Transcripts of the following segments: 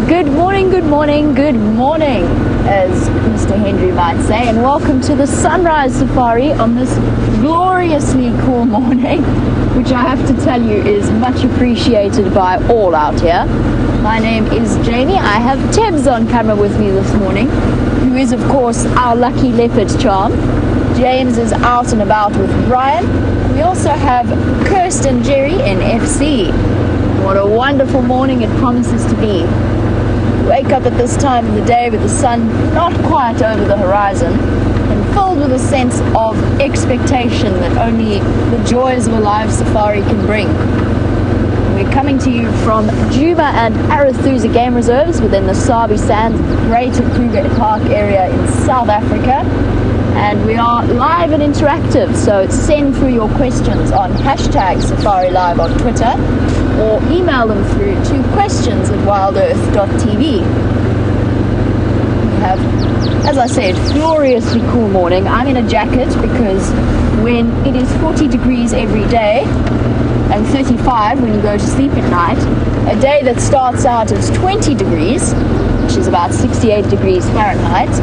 Good morning, good morning, good morning, as Mr. Henry might say, and welcome to the sunrise safari on this gloriously cool morning, which I have to tell you is much appreciated by all out here. My name is Jamie. I have Tebs on camera with me this morning, who is of course our lucky leopard charm. James is out and about with Brian. We also have Kirsten Jerry in FC. What a wonderful morning it promises to be. Wake up at this time of the day with the sun not quite over the horizon and filled with a sense of expectation that only the joys of a live safari can bring. We're coming to you from Djuma and Arathusa game reserves within the Sabi Sands Greater Kruger Park area in South Africa. And we are live and interactive, so send through your questions on hashtag Safari Live on Twitter or email them through to questions@WildEarthTV. We have, as I said, gloriously cool morning. I'm in a jacket because when it is 40 degrees every day and 35 when you go to sleep at night, a day that starts out at 20 degrees, which is about 68 degrees Fahrenheit,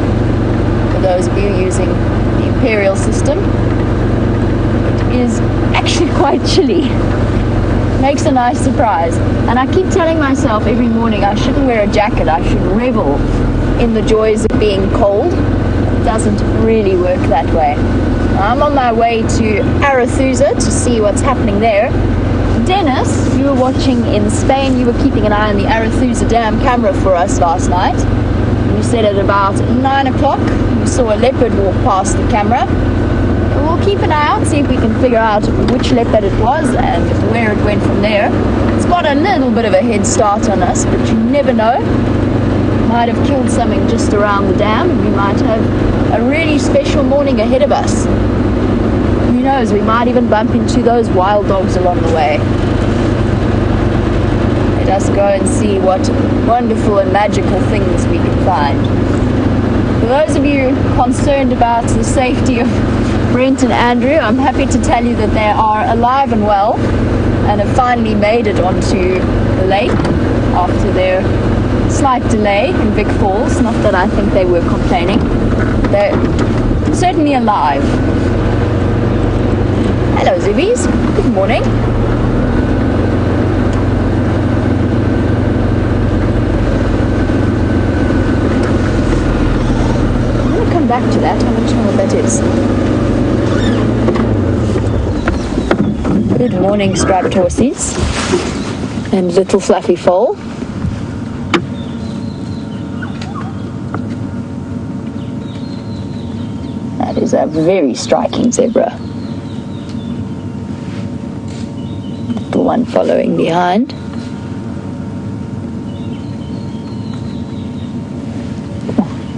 for those of you using the imperial system, it is actually quite chilly. Makes a nice surprise. And I keep telling myself every morning I shouldn't wear a jacket, I should revel in the joys of being cold. It doesn't really work that way. I'm on my way to Arathusa to see what's happening there. Dennis, you were watching in Spain, you were keeping an eye on the Arathusa Dam camera for us last night. You said at about 9 o'clock you saw a leopard walk past the camera. We'll keep an eye out, see if we can figure out which leopard it was and where it went from there. It's got a little bit of a head start on us, but you never know. Might have killed something just around the dam, and we might have a really special morning ahead of us. Who knows, we might even bump into those wild dogs along the way. Let us go and see what wonderful and magical things we can find. For those of you concerned about the safety of Brent and Andrew, I'm happy to tell you that they are alive and well and have finally made it onto the lake after their slight delay in Vic Falls. Not that I think they were complaining. They're certainly alive. Hello Zibbies, good morning. I'm going to come back to that. I want to know what that is. Good morning, striped horsies and little fluffy foal. That is a very striking zebra. Little one following behind.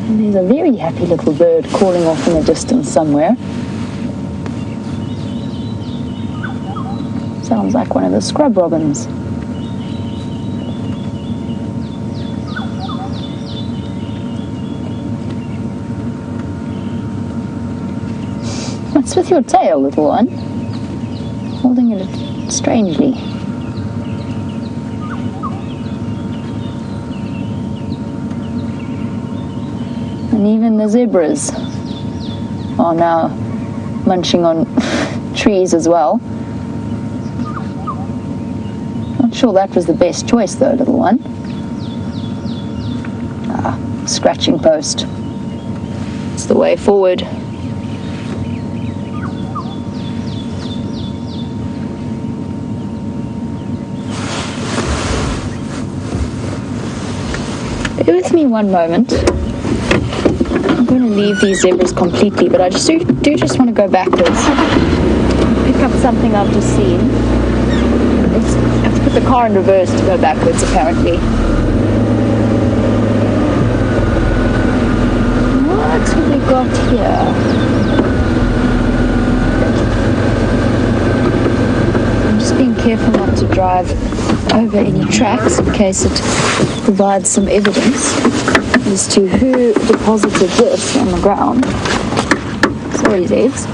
And there's a very happy little bird calling off in the distance somewhere. Sounds like one of the scrub robins. What's with your tail, little one? Holding it strangely. And even the zebras are now munching on trees as well. Sure, that was the best choice though, little one. Scratching post. It's the way forward. Bear with me one moment. I'm going to leave these zebras completely, but I just do just want to go backwards. Pick up something I've just seen. I have to put the car in reverse to go backwards, apparently. What have we got here? I'm just being careful not to drive over any tracks in case it provides some evidence as to who deposited this on the ground. Sorry, Zeds.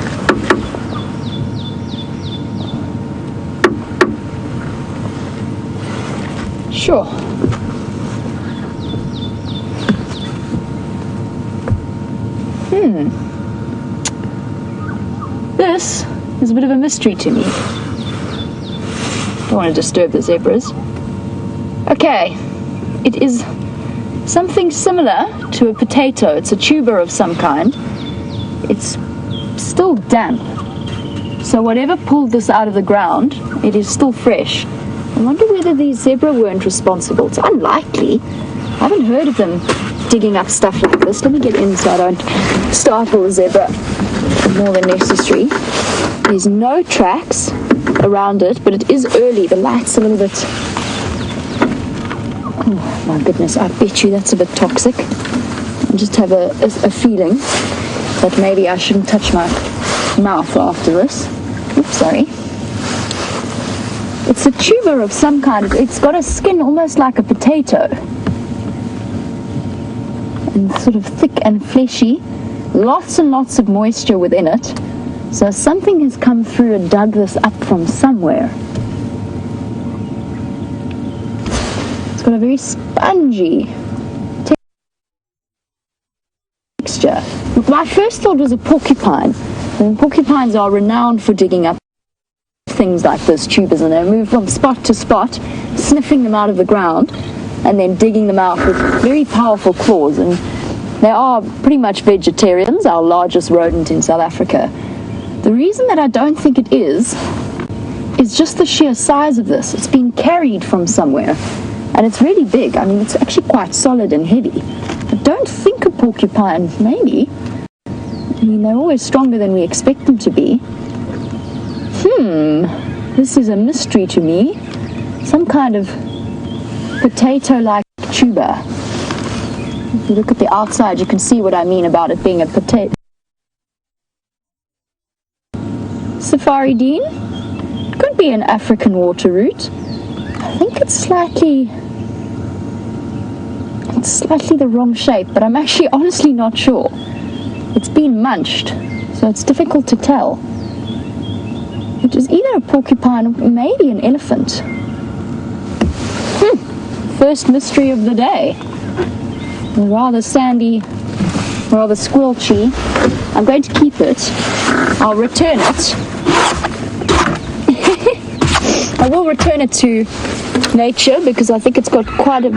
Sure. This is a bit of a mystery to me. Don't want to disturb the zebras. Okay, it is something similar to a potato. It's a tuber of some kind. It's still damp. So whatever pulled this out of the ground, it is still fresh. I wonder whether these zebra weren't responsible. It's unlikely. I haven't heard of them digging up stuff like this. Let me get in so I don't startle the zebra more than necessary. There's no tracks around it, but it is early. The light's a little bit... Oh my goodness, I bet you that's a bit toxic. I just have a feeling that maybe I shouldn't touch my mouth after this. Oops, sorry. It's a tuber of some kind. It's got a skin almost like a potato. And sort of thick and fleshy. Lots and lots of moisture within it. So something has come through and dug this up from somewhere. It's got a very spongy texture. My first thought was a porcupine. And porcupines are renowned for digging up things like this, tubers, and they move from spot to spot, sniffing them out of the ground, and then digging them out with very powerful claws. And they are pretty much vegetarians, our largest rodent in South Africa. The reason that I don't think it is just the sheer size of this. It's been carried from somewhere, and it's really big. I mean, it's actually quite solid and heavy. I don't think a porcupine, maybe. I mean, they're always stronger than we expect them to be. This is a mystery to me. Some kind of potato-like tuber. If you look at the outside, you can see what I mean about it being a potato. Safari Dean? It could be an African water root. I think it's slightly the wrong shape, but I'm actually honestly not sure. It's been munched, so it's difficult to tell. It is either a porcupine or maybe an elephant. First mystery of the day. Rather sandy, rather squelchy. I'm going to keep it. I'll return it. I will return it to nature because I think it's got quite a...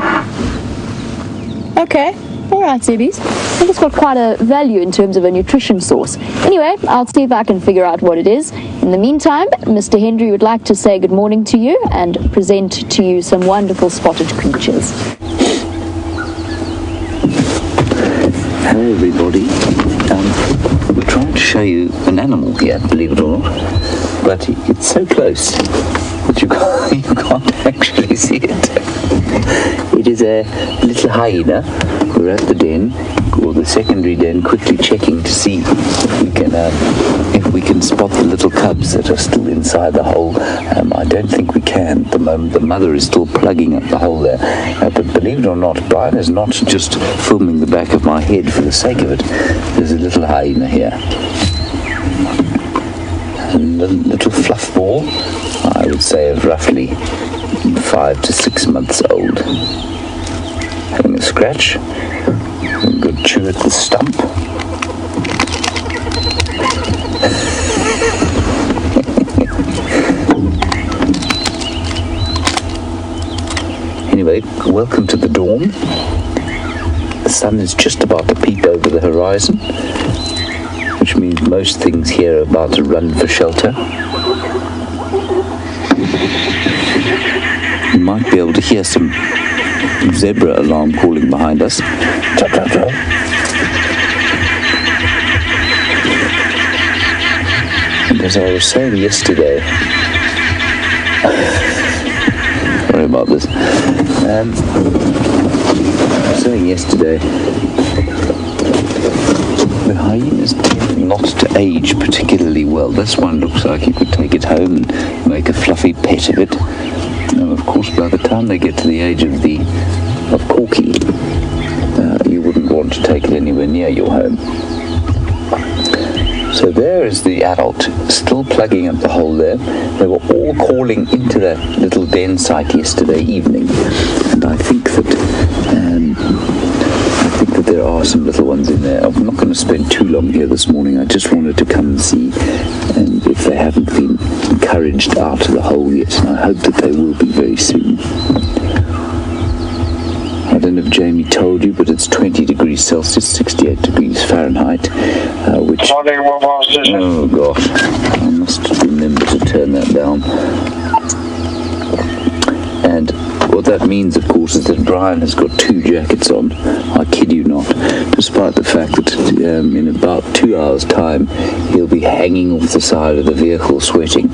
Okay. Alright, Zebbies. I think it's got quite a value in terms of a nutrition source. Anyway, I'll see if I can figure out what it is. In the meantime, Mr. Hendry would like to say good morning to you and present to you some wonderful spotted creatures. Hello everybody. We're trying to show you an animal here, believe it or not, but it's so close that you can't actually see it. It is a little hyena. We're at the den, or the secondary den, quickly checking to see if we can spot the little cubs that are still inside the hole. I don't think we can at the moment. The mother is still plugging up the hole there. But believe it or not, Brian is not just filming the back of my head for the sake of it. There's a little hyena here. A little fluff ball, I would say of roughly 5 to 6 months old. Having a scratch, a good chew at the stump. Anyway, welcome to the dawn. The sun is just about to peep over the horizon, which means most things here are about to run for shelter. You might be able to hear some zebra alarm calling behind us. Chop, chop, chop. And as I was saying yesterday, sorry about this. I was saying yesterday, the hyenas tend not to age particularly well. This one looks like you could take it home and make a fluffy pet of it. And of course, by the time they get to the age of Corky, you wouldn't want to take it anywhere near your home. So there is the adult, still plugging up the hole there. They were all calling into that little den site yesterday evening, and I think that but there are some little ones in there. I'm not going to spend too long here this morning. I just wanted to come and see if they haven't been encouraged out of the hole yet, and I hope that they will be very soon. I don't know if Jamie told you, but it's 20 degrees Celsius, 68 degrees Fahrenheit, which... Oh, gosh. I must remember to turn that down. And what that means, of course, is that Brian has got 2 jackets on. I kid you not, despite the fact that in about 2 hours' time, he'll be hanging off the side of the vehicle sweating.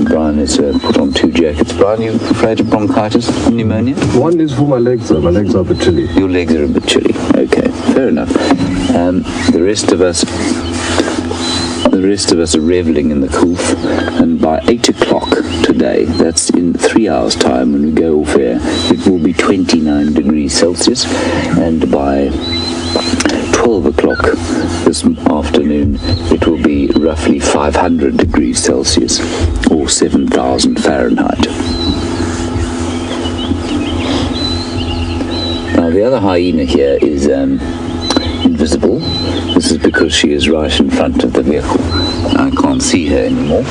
Brian has put on 2 jackets. Brian, you afraid of bronchitis, pneumonia? One is for my legs, though. My legs are a bit chilly. Your legs are a bit chilly. Okay, fair enough. The rest of us are reveling in the coolth, and by 8 o'clock today, that's in 3 hours' time when we go off air, it will be 29 degrees Celsius, and by 12 o'clock this afternoon, it will be roughly 500 degrees Celsius, or 7,000 Fahrenheit. Now, the other hyena here is invisible. This is because she is right in front of the vehicle. I can't see her anymore.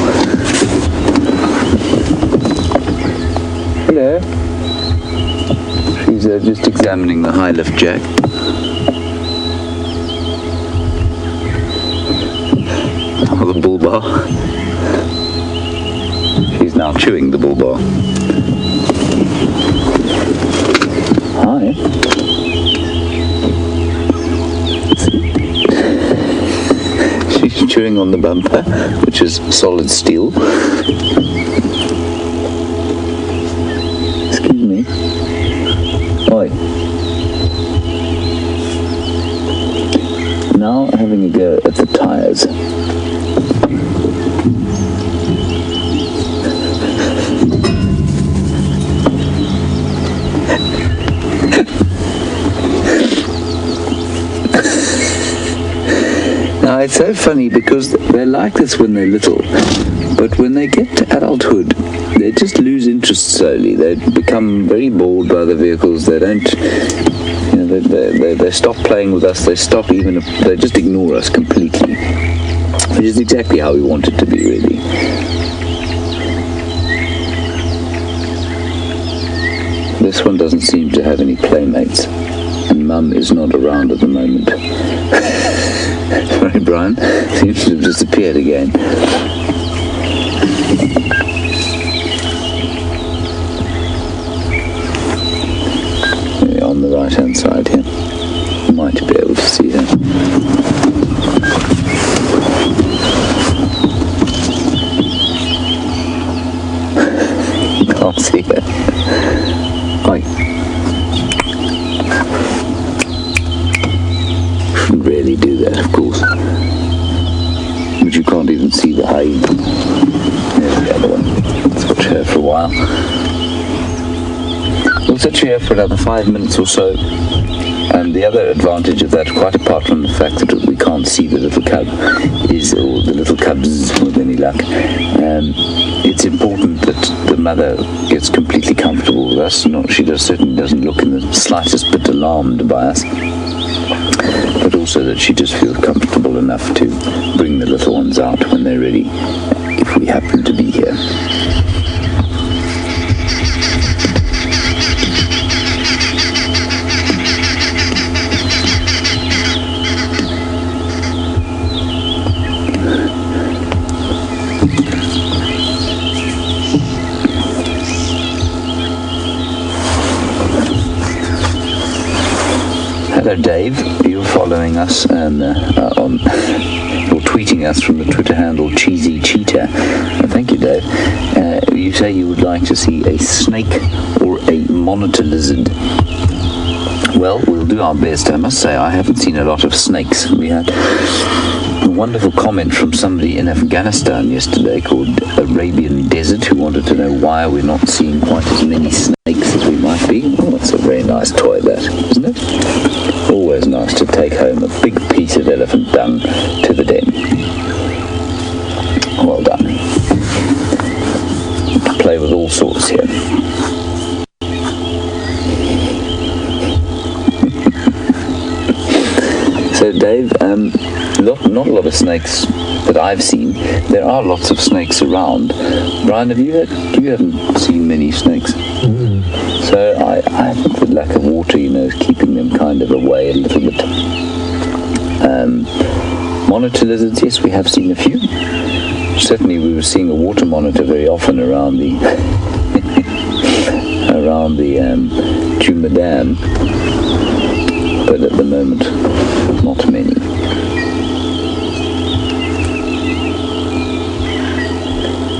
Hello. She's just examining the high lift jack. Oh, the bull bar. She's now chewing the bull bar. Hi. She's chewing on the bumper, which is solid steel. Excuse me. Oi. Now having a go at the tires. Now, it's so funny because they're like this when they're little, but when they get to adulthood, they just lose interest slowly. They become very bored by the vehicles. They don't, they stop playing with us. They just ignore us completely, which is exactly how we want it to be, really. This one doesn't seem to have any playmates, and Mum is not around at the moment. Sorry, Brian. Seems to have disappeared again. On the right-hand side here. You might be able to see her. Can't see her. Hi. Shouldn't really do that, of course. But you can't even see the hyena. There's the other one. Let's watch her for a while. We'll sit here for another 5 minutes or so. And the other advantage of that, quite apart from the fact that we can't see the little cub, or the little cubs with any luck, it's important that the mother gets completely comfortable with us. She certainly doesn't look in the slightest bit alarmed by us, but also that she just feels comfortable enough to bring the little ones out when they're ready, if we happen to be here. Hello, Dave. You're following us or tweeting us from the Twitter handle Cheesy Cheetah. Thank you, Dave. You say you would like to see a snake or a monitor lizard. Well, we'll do our best. I must say I haven't seen a lot of snakes. We had a wonderful comment from somebody in Afghanistan yesterday called Arabian Desert, who wanted to know why we're not seeing quite as many snakes as we might be. Oh, that's a very nice toy, that, isn't it? Always nice to take home a big piece of elephant dung to the den. Well done. Play with all sorts here. Dave, not a lot of snakes that I've seen. There are lots of snakes around. Brian, you haven't seen many snakes? So I think the lack of water, is keeping them kind of away a little bit. Monitor lizards, yes, we have seen a few. Certainly we were seeing a water monitor very often around the around the Djuma Dam, but at the moment not many.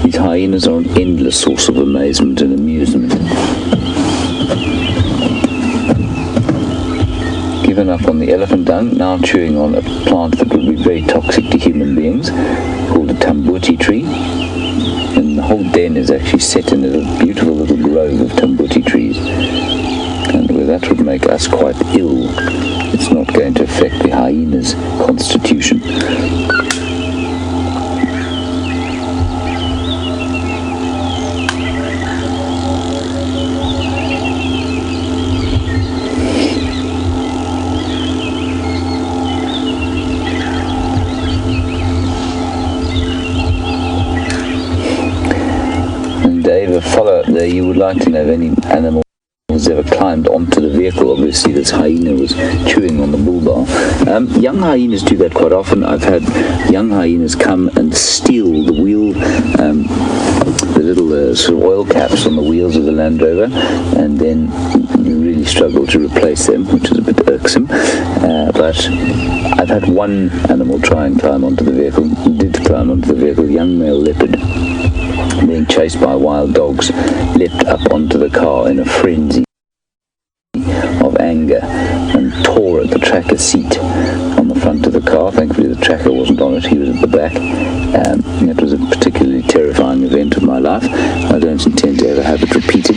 These hyenas are an endless source of amazement and amusement. Given up on the elephant dung, now chewing on a plant that would be very toxic to human beings, called a tambuti tree. And the whole den is actually set in a beautiful little grove of tambuti trees. And where that would make us quite ill, it's not going to affect the hyena's constitution. A follow-up there, you would like to know if any animal has ever climbed onto the vehicle. Obviously this hyena was chewing on the bull bar. Young hyenas do that quite often. I've had young hyenas come and steal the wheel, the little sort of oil caps on the wheels of the Land Rover, and then you really struggle to replace them, which is a bit irksome. But I've had one animal try and climb onto the vehicle. It did climb onto the vehicle, a young male leopard, being chased by wild dogs, leapt up onto the car in a frenzy of anger and tore at the tracker seat on the front of the car. Thankfully the tracker wasn't on it, he was at the back. It was a particularly terrifying event of my life. I don't intend to ever have it repeated.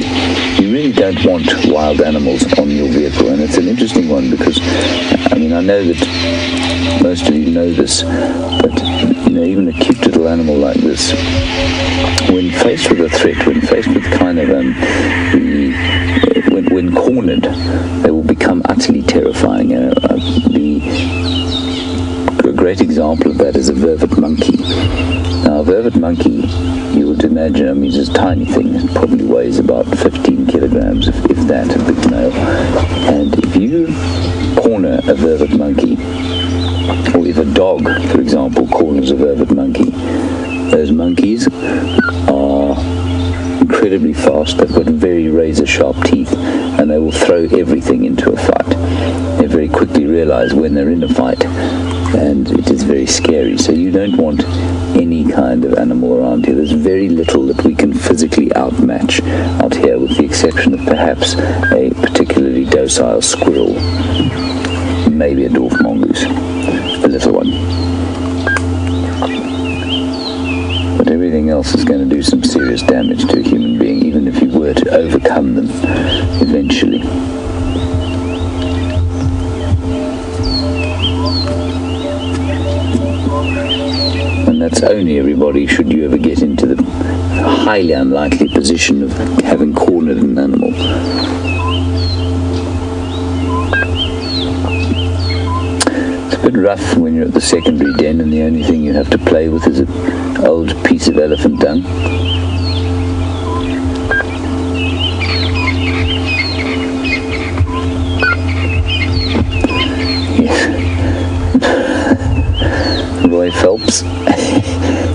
You really don't want wild animals on your vehicle, and it's an interesting one because, I know that most of you know this, but even a cute little animal like this, when faced with a threat, when faced with kind of when cornered, they will become utterly terrifying. A great example of that is a vervet monkey. Now, a vervet monkey, you would imagine, it's a tiny thing. It probably weighs about 15 kilograms, if that, a big male. And if you corner a vervet monkey, or if a dog, for example, corners a vervet monkey, those monkeys are incredibly fast. They've got very razor-sharp teeth, and they will throw everything into a fight. They very quickly realize when they're in a fight, and it is very scary. So you don't want any kind of animal around here. There's very little that we can physically outmatch out here, with the exception of perhaps a particularly docile squirrel, maybe a dwarf mongoose, a little one. But everything else is going to do some serious damage to a human being, even if you were to overcome them eventually. And that's only, everybody, should you ever get into the highly unlikely position of having cornered an animal. It's a bit rough when you're at the secondary den and the only thing you have to play with is an old piece of elephant dung. Roy Phelps,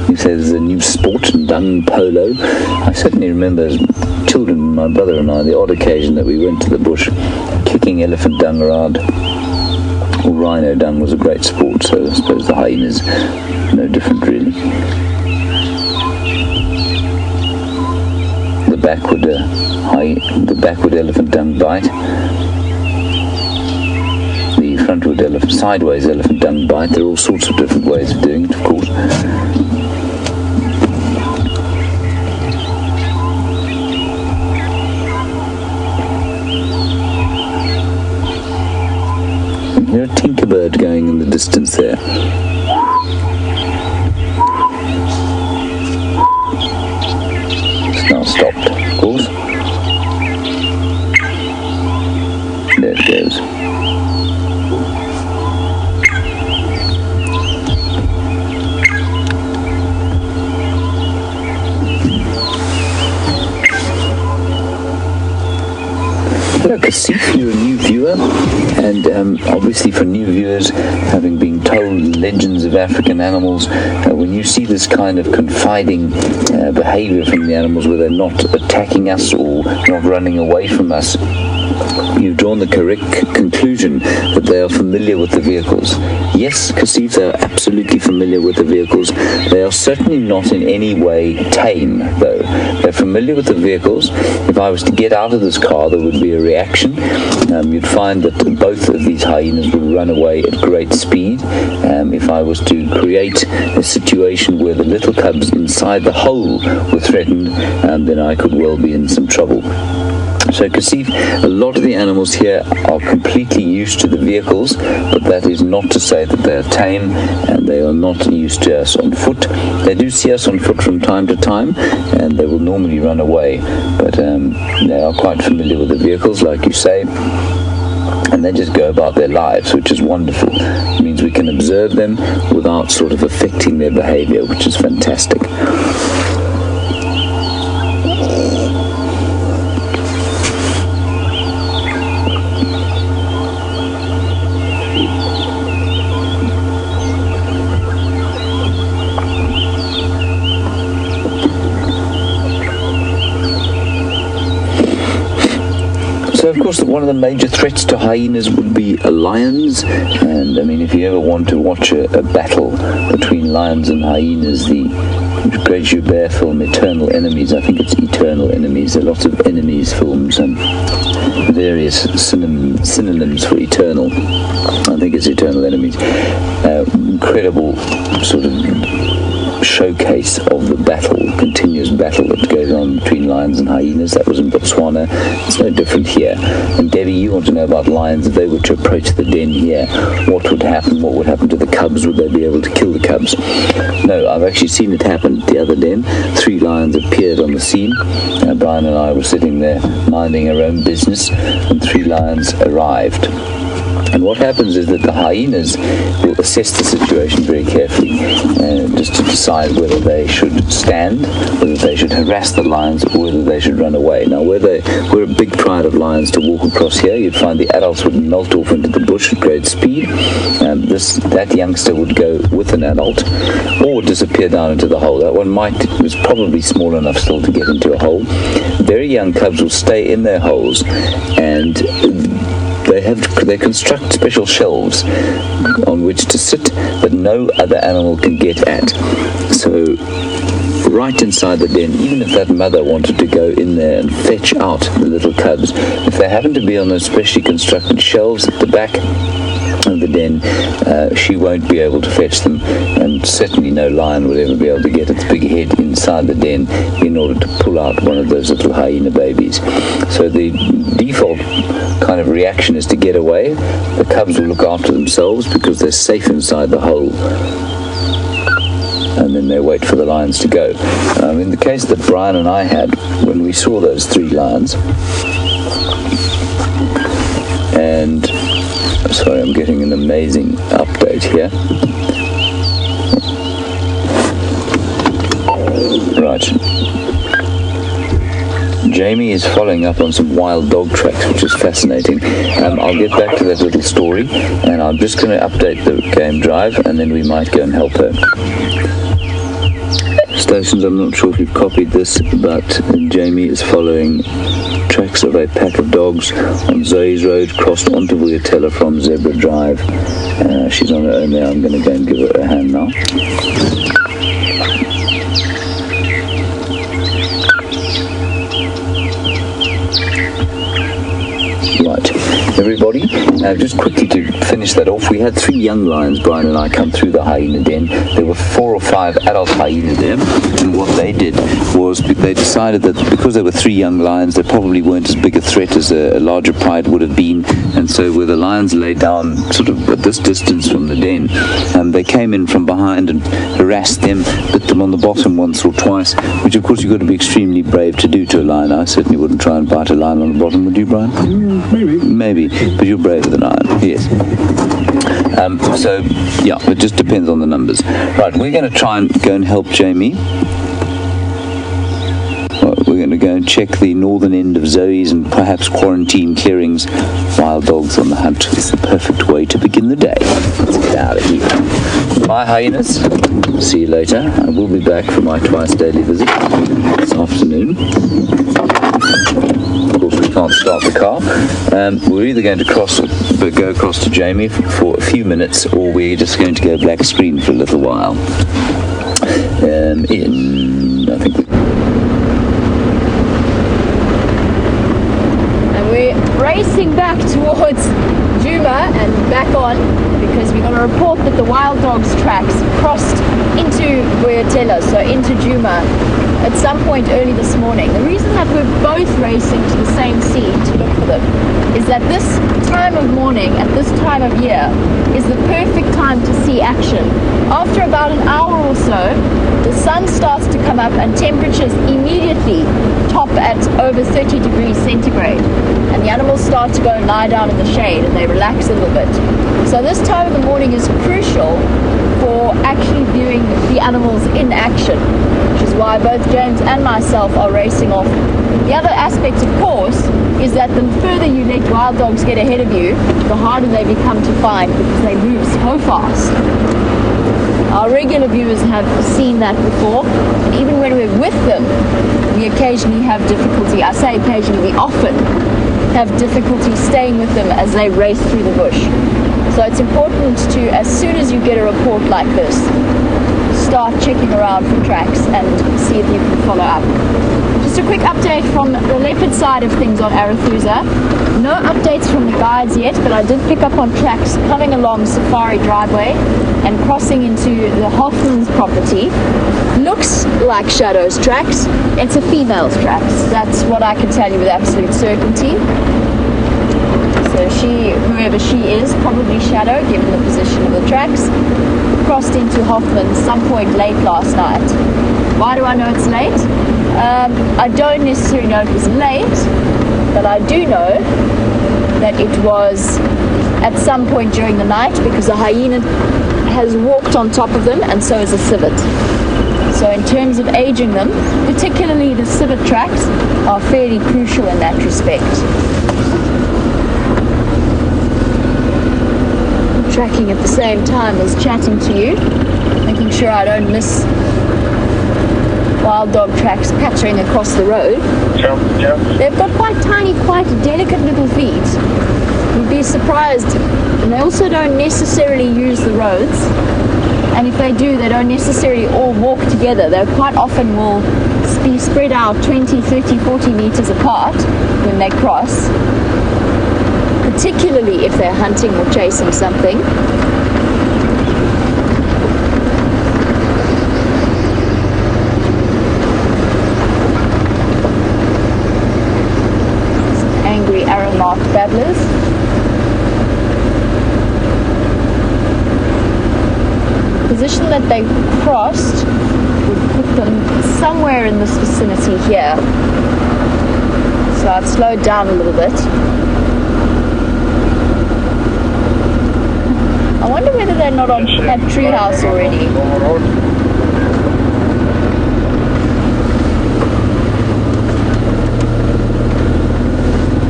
he says a new sport, dung polo. I certainly remember as children, my brother and I, the odd occasion that we went to the bush kicking elephant dung around. Or rhino dung was a great sport, so I suppose the hyenas no different really. The backward elephant dung bite. The frontward sideways elephant dung bite. There are all sorts of different ways of doing it, of course. And hear a tinkerbird going in the distance there. It's now stopped, of course. There it goes. Hello, Kasif, you're a new viewer, and obviously for new viewers, having been told legends of African animals, when you see this kind of confiding behavior from the animals where they're not attacking us or not running away from us, you've drawn the correct conclusion that they are familiar with the vehicles. Yes, Kasif, they are absolutely familiar with the vehicles. They are certainly not in any way tame, though. They're familiar with the vehicles. If I was to get out of this car, there would be a reaction. You'd find that both of these hyenas would run away at great speed. If I was to create a situation where the little cubs inside the hole were threatened, then I could well be in some trouble. So Kasif, a lot of the animals here are completely used to the vehicles, but that is not to say that they are tame and they are not used to us on foot. They do see us on foot from time to time, and they will normally run away, but they are quite familiar with the vehicles, like you say, and they just go about their lives, which is wonderful. It means we can observe them without sort of affecting their behavior, which is fantastic. So of course one of the major threats to hyenas would be lions, and I mean if you ever want to watch a battle between lions and hyenas, the great Joubert film Eternal Enemies, I think it's Eternal Enemies, there are lots of enemies films and various synonyms for eternal. I think it's Eternal Enemies. Incredible sort of showcase of the battle, continuous battle that goes on between lions and hyenas. That was in Botswana. It's no different here. And Debbie, you want to know about lions. If they were to approach the den here, what would happen? What would happen to the cubs? Would they be able to kill the cubs? No, I've actually seen it happen at the other den. 3 lions appeared on the scene. Brian and I were sitting there minding our own business, and 3 lions arrived. And what happens is that the hyenas will assess the situation very carefully, just to decide whether they should stand, whether they should harass the lions, or whether they should run away. Now, we're a big pride of lions to walk across here. You'd find the adults would melt off into the bush at great speed. That youngster would go with an adult, or disappear down into the hole. That one was probably small enough still to get into a hole. Very young cubs will stay in their holes, and they construct special shelves on which to sit that no other animal can get at. So right inside the den, even if that mother wanted to go in there and fetch out the little cubs, if they happen to be on those specially constructed shelves at the back of the den, she won't be able to fetch them, and certainly no lion will ever be able to get its big head inside the den in order to pull out one of those little hyena babies. So the default kind of reaction is to get away. The cubs will look after themselves because they're safe inside the hole, and then they wait for the lions to go. In the case that Brian and I had when we saw those 3 lions, and sorry, I'm getting an amazing update here. Right. Jamie is following up on some wild dog tracks, which is fascinating. I'll get back to that little story, and I'm just going to update the game drive, and then we might go and help her. Stations, I'm not sure if you've copied this, but Jamie is following tracks of a pack of dogs on Zoe's Road, crossed onto Vuyatela from Zebra Drive. She's on her own there. I'm going to go and give her a hand now. Right, everybody, just quickly to finish that off, we had 3 young lions, Brian and I, come through the hyena den. There were 4 or 5 adult hyenas there, and what they did was they decided that because there were 3 young lions, they probably weren't as big a threat as a larger pride would have been, and so where the lions lay down sort of at this distance from the den, they came in from behind and harassed them, bit them on the bottom once or twice, which of course you've got to be extremely brave to do to a lion. I certainly wouldn't try and bite a lion on the bottom, would you, Brian? Maybe, but you're braver than I am, yes. So, yeah, it just depends on the numbers. Right, we're going to try and go and help Jamie. We're going to go and check the northern end of Zoe's and perhaps quarantine clearings. Wild dogs on the hunt is the perfect way to begin the day. Let's get out of here. Bye, hyenas. See you later. I will be back for my twice daily visit this afternoon. Of course, we can't start the car. We're either going to go across to Jamie for a few minutes, or we're just going to go black screen for a little while. I think and we're racing back towards Djuma and back on, because we got a report that the wild dogs tracks crossed into Boyatela, so into Djuma, at some point early this morning. The reason that we're both racing to the same scene to look for them is that this time of morning, at this time of year, is the perfect time to see action. After about an hour or so, the sun starts to come up and temperatures immediately top at over 30 degrees centigrade. And the animals start to go and lie down in the shade and they relax a little bit. So this time of the morning is crucial for actually viewing the animals in action, which is why both James and myself are racing off. The other aspect, of course, is that the further you let wild dogs get ahead of you, the harder they become to find, because they move so fast. Our regular viewers have seen that before, and even when we're with them, we occasionally have difficulty. I say occasionally, we often have difficulty staying with them as they race through the bush. So it's important to, as soon as you get a report like this, start checking around for tracks and see if you can follow up. Just a quick update from the leopard side of things on Arathusa. No updates from the guides yet, but I did pick up on tracks coming along Safari Driveway and crossing into the Hoffman's property. Looks like Shadow's tracks. It's a female's tracks. That's what I can tell you with absolute certainty. So whoever she is, probably Shadow, given the position of the tracks, crossed into Hoffman some point late last night. Why do I know it's late? I don't necessarily know it was late, but I do know that it was at some point during the night, because a hyena has walked on top of them, and so has a civet. So in terms of aging them, particularly the civet tracks, are fairly crucial in that respect. Tracking at the same time as chatting to you, making sure I don't miss wild dog tracks pattering across the road. They've got quite tiny, quite delicate little feet. You'd be surprised. And they also don't necessarily use the roads. And if they do, they don't necessarily all walk together. They quite often will be spread out 20, 30, 40 meters apart when they cross, particularly if they're hunting or chasing something. Some angry arrow-marked babblers. The position that they crossed would put them somewhere in this vicinity here. So I've slowed down a little bit. I wonder whether they're not on that treehouse already.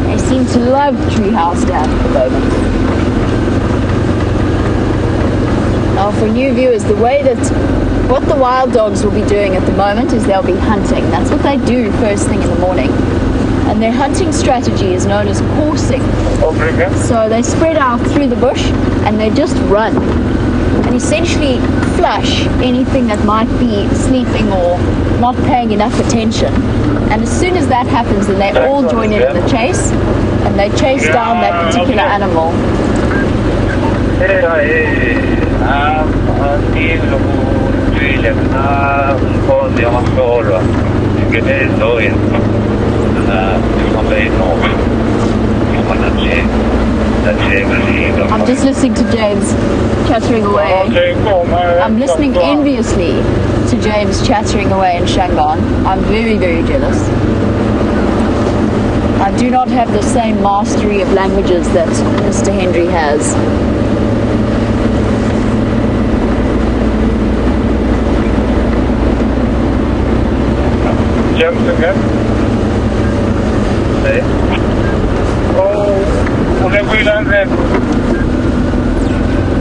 They seem to love treehouse down at the moment. Now for new viewers, the way that what the wild dogs will be doing at the moment is they'll be hunting. That's what they do first thing in the morning. And their hunting strategy is known as coursing. So they spread out through the bush and they just run and essentially flush anything that might be sleeping or not paying enough attention. And as soon as that happens, then they all join in the chase and they chase down that particular animal. I'm just listening to James chattering away. I'm listening enviously to James chattering away in Shangaan. I'm very, very jealous. I do not have the same mastery of languages that Mr. Henry has. James again? Oleh bulan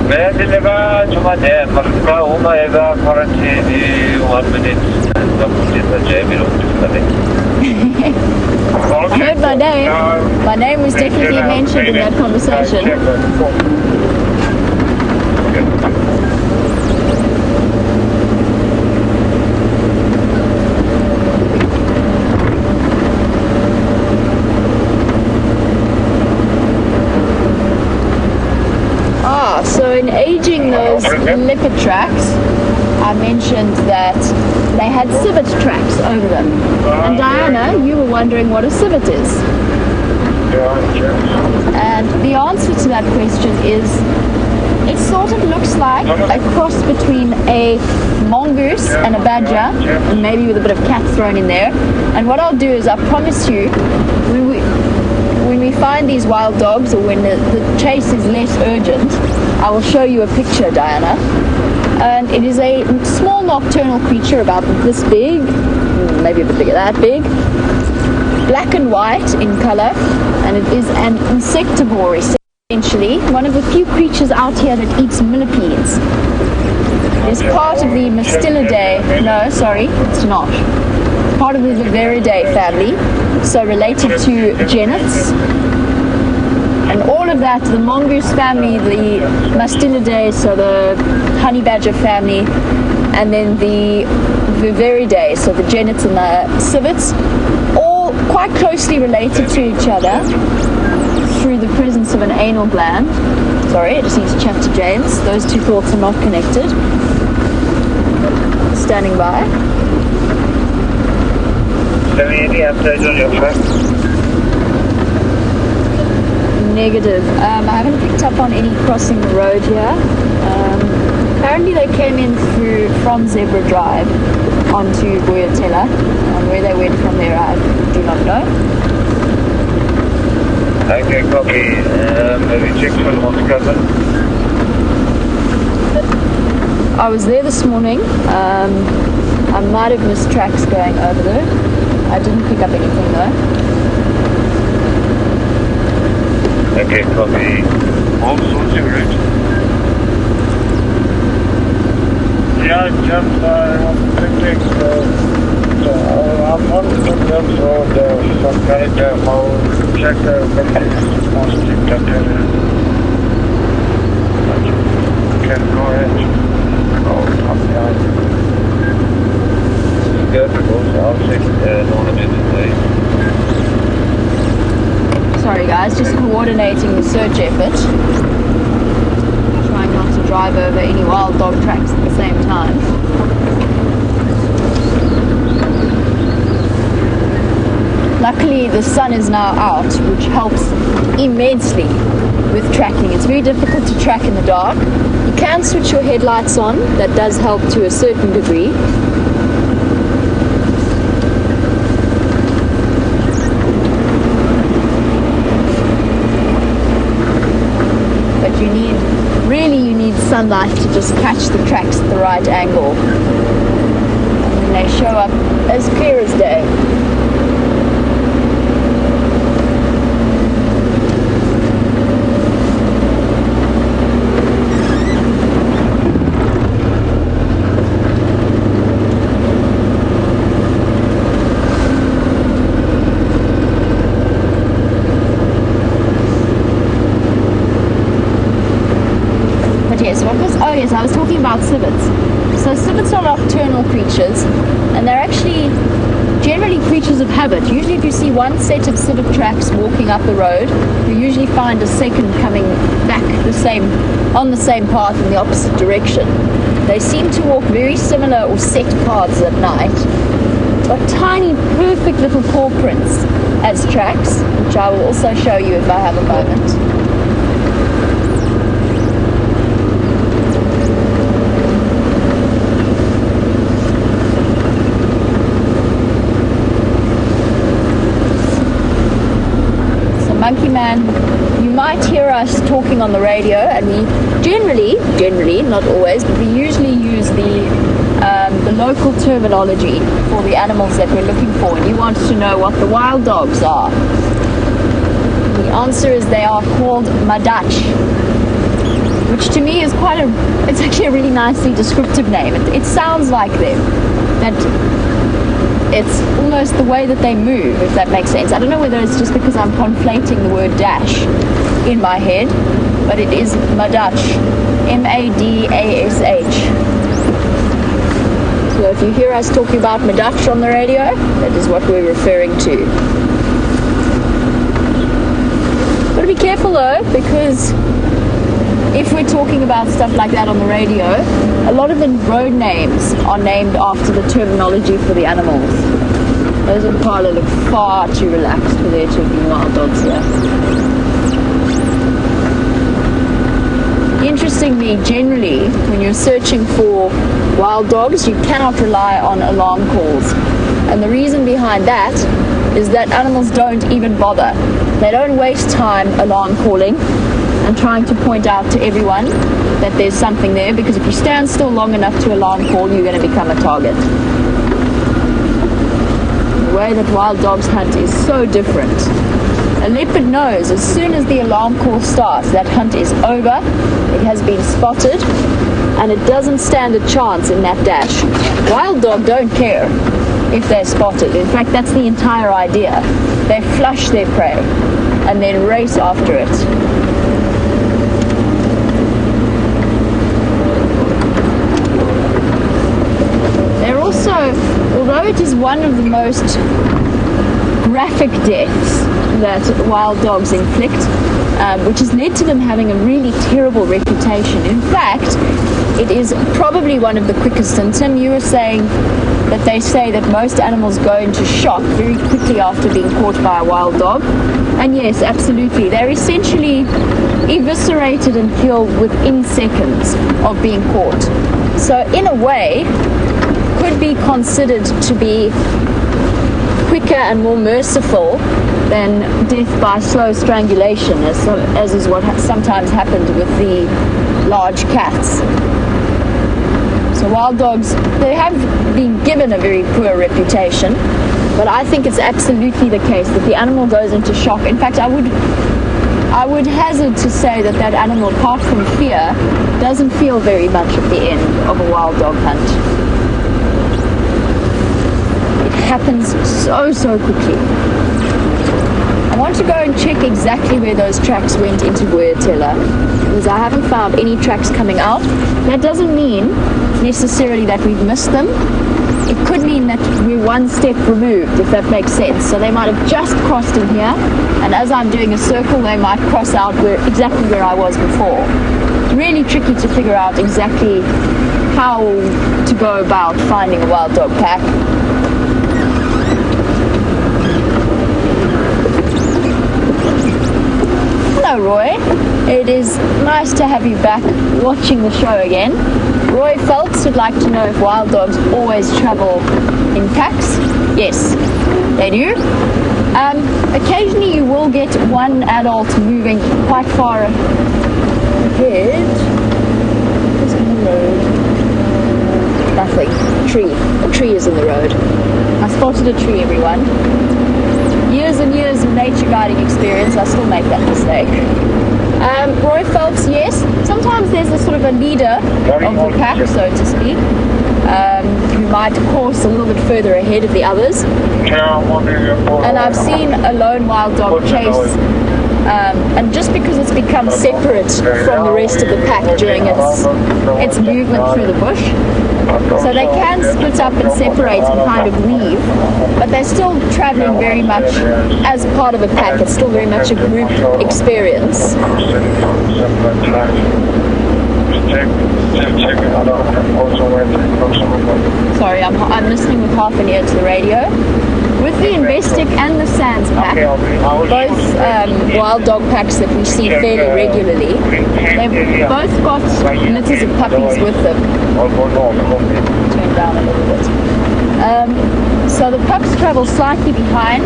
Medileva Djuma de Marka Uma Eva quarantine 1 minute and I heard my name. My name was definitely mentioned in that conversation. So in aging those leopard tracks, I mentioned that they had civet tracks over them. And Diana, you were wondering what a civet is. And the answer to that question is, it sort of looks like a cross between a mongoose and a badger, and maybe with a bit of cat thrown in there. And what I'll do is, I promise you, when we find these wild dogs, or when the chase is less urgent, I will show you a picture, Diana. And it is a small nocturnal creature about this big, maybe a bit bigger, that big, black and white in color, and it is an insectivore, essentially, one of the few creatures out here that eats millipedes. It is part of the Mastillaceae. No, sorry, it's not. It's part of the Viverridae family, so related to genets. And all of that, the mongoose family, the Mastillaceae, so the honey badger family, and then the Viverridae, so the genets and the civets, all quite closely related to each other through the presence of an anal gland. Sorry, I just need to chat to James. Those two thoughts are not connected. Standing by. Any update on your friend? Negative. I haven't picked up on any crossing the road here. Apparently they came in from Zebra Drive onto Boyatella. Where they went from there, I do not know. Okay, copy. Maybe check for the cousin. I was there this morning. I might have missed tracks going over there. I didn't pick up anything though. Okay, copy. All sorts of route. Yeah, just I'm thinking I'm on the terms of some kind of how check most can go ahead. Up behind. Good, because I'll check the ornamented way. Sorry guys, just coordinating the search effort. Trying not to drive over any wild dog tracks at the same time. Luckily the sun is now out, which helps immensely with tracking. It's very difficult to track in the dark. You can switch your headlights on, that does help to a certain degree. You need sunlight to just catch the tracks at the right angle. And they show up as clear as day. Yes, I was talking about civets. So civets are nocturnal creatures, and they're actually generally creatures of habit. Usually if you see one set of civet tracks walking up the road, you usually find a second coming back on the same path in the opposite direction. They seem to walk very similar or set paths at night. Got tiny, perfect little paw prints as tracks, which I will also show you if I have a moment. Monkey Man, you might hear us talking on the radio, and we generally, not always, but we usually use the local terminology for the animals that we're looking for. And you want to know what the wild dogs are. The answer is they are called madach, which to me is it's actually a really nicely descriptive name. It sounds like them. That it's almost the way that they move, if that makes sense. I don't know whether it's just because I'm conflating the word dash in my head, but it is madach, M-A-D-A-S-H. So if you hear us talking about madach on the radio, that is what we're referring to. Got to be careful though, because if we're talking about stuff like that on the radio, a lot of the road names are named after the terminology for the animals. Those impala look far too relaxed for there to have been wild dogs here. Interestingly, generally, when you're searching for wild dogs, you cannot rely on alarm calls. And the reason behind that is that animals don't even bother. They don't waste time alarm calling and trying to point out to everyone that there's something there, because if you stand still long enough to alarm call, you're going to become a target. The way that wild dogs hunt is so different. A leopard knows as soon as the alarm call starts, that hunt is over, it has been spotted, and it doesn't stand a chance in that dash. Wild dog don't care if they're spotted. In fact, that's the entire idea. They flush their prey and then race after it. Although it is one of the most graphic deaths that wild dogs inflict, which has led to them having a really terrible reputation. In fact, it is probably one of the quickest. And Tim, you were saying that they say that most animals go into shock very quickly after being caught by a wild dog. And yes, absolutely. They're essentially eviscerated and killed within seconds of being caught. So in a way, could be considered to be quicker and more merciful than death by slow strangulation, as is what sometimes happened with the large cats. So wild dogs, they have been given a very poor reputation, but I think it's absolutely the case that the animal goes into shock. In fact, I would hazard to say that that animal, apart from fear, doesn't feel very much at the end of a wild dog hunt. Happens so quickly. I want to go and check exactly where those tracks went into Boyatella, because I haven't found any tracks coming out. That doesn't mean necessarily that we've missed them. It could mean that we're one step removed, if that makes sense. So they might have just crossed in here, and as I'm doing a circle, they might cross out exactly where I was before. It's really tricky to figure out exactly how to go about finding a wild dog pack. Hello Roy, it is nice to have you back watching the show again. Roy Phelps would like to know if wild dogs always travel in packs. Yes, they do. Occasionally you will get one adult moving quite far ahead. What's in the road? Nothing. A tree is in the road. I spotted a tree, everyone. Years and years of nature guiding experience, I still make that mistake. Roy Phelps, yes. Sometimes there's a sort of a leader of the pack, so to speak, who might course a little bit further ahead of the others. And I've seen a lone wild dog chase, and just because it's become separate from the rest of the pack during its movement through the bush, so they can split up and separate and kind of leave, but they're still traveling very much as part of a pack. It's still very much a group experience. Sorry, I'm listening with half an ear to the radio. With the Investec and the Sands pack, both wild dog packs that we see fairly regularly, they've both got litters of puppies with them. Turn down a little bit. So the pups travel slightly behind,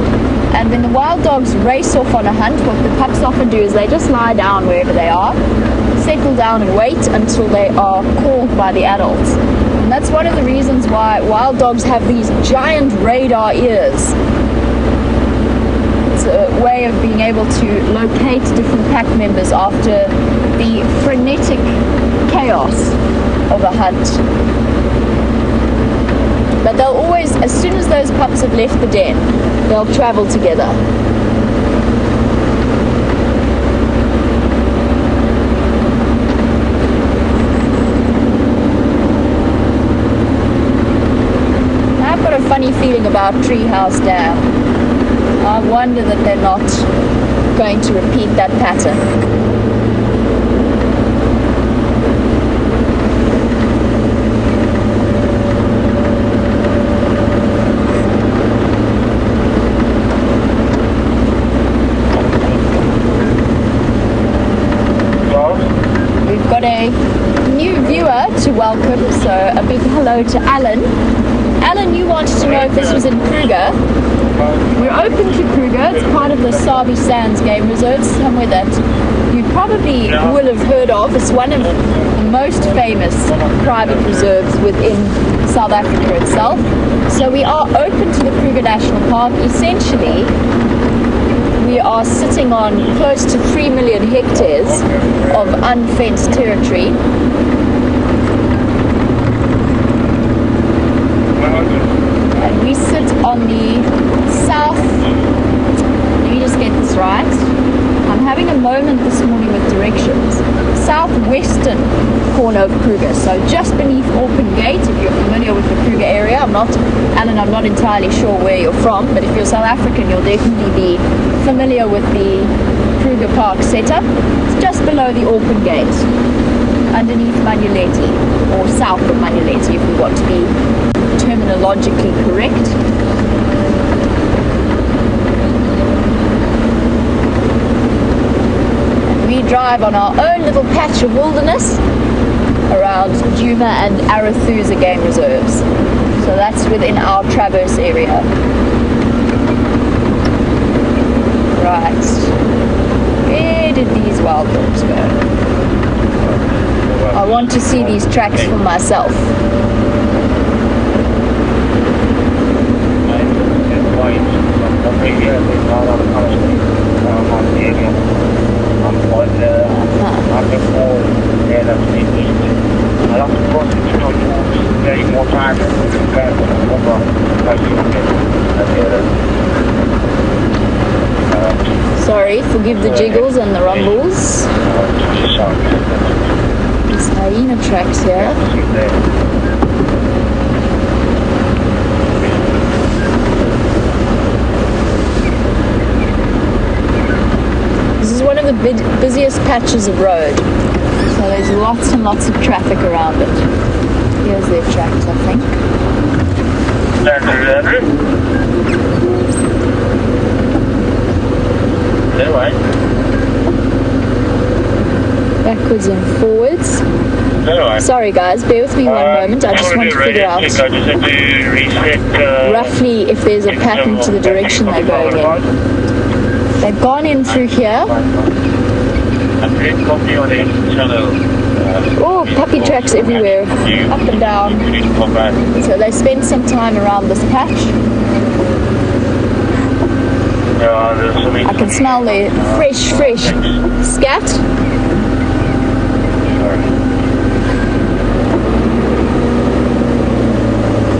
and then the wild dogs race off on a hunt. What the pups often do is they just lie down wherever they are, settle down and wait until they are called by the adults. And that's one of the reasons why wild dogs have these giant radar ears. It's a way of being able to locate different pack members after the frenetic chaos of a hunt. But they'll always, as soon as those pups have left the den, they'll travel together. I've got a funny feeling about Treehouse Dam. I wonder that they're not going to repeat that pattern. We've got a new viewer to welcome, so a big hello to Alan. Alan, you wanted to know if this was in Kruger. We're open to Kruger. It's part of the Sabi Sands Game Reserve, somewhere that you probably will have heard of. It's one of the most famous private reserves within South Africa itself. So we are open to the Kruger National Park. Essentially, we are sitting on close to 3 million hectares of unfenced territory. And we sit on the south, let me just get this right, I'm having a moment this morning with directions, southwestern corner of Kruger, so just beneath Open Gate. If you're familiar with the Kruger area, I'm not entirely sure where you're from, but if you're South African, you'll definitely be familiar with the Kruger Park setup. It's just below the Open Gate, underneath Manuleti, or south of Manuleti if we want to be terminologically correct. And we drive on our own little patch of wilderness around Djuma and Arathusa game reserves. So that's within our traverse area. Right. Where did these wild dogs go? I want to see these tracks for myself. Sorry, forgive the jiggles and the rumbles. There's hyena tracks here. This is one of the busiest patches of road, so there's lots and lots of traffic around it. Here's their tracks, I think. Backwards and forwards. Sorry guys, bear with me one moment. I just want to figure out roughly if there's a pattern to the direction they're going in. They've gone in through here. Oh, puppy tracks everywhere, up and down. So they spent some time around this patch. I can smell their fresh scat.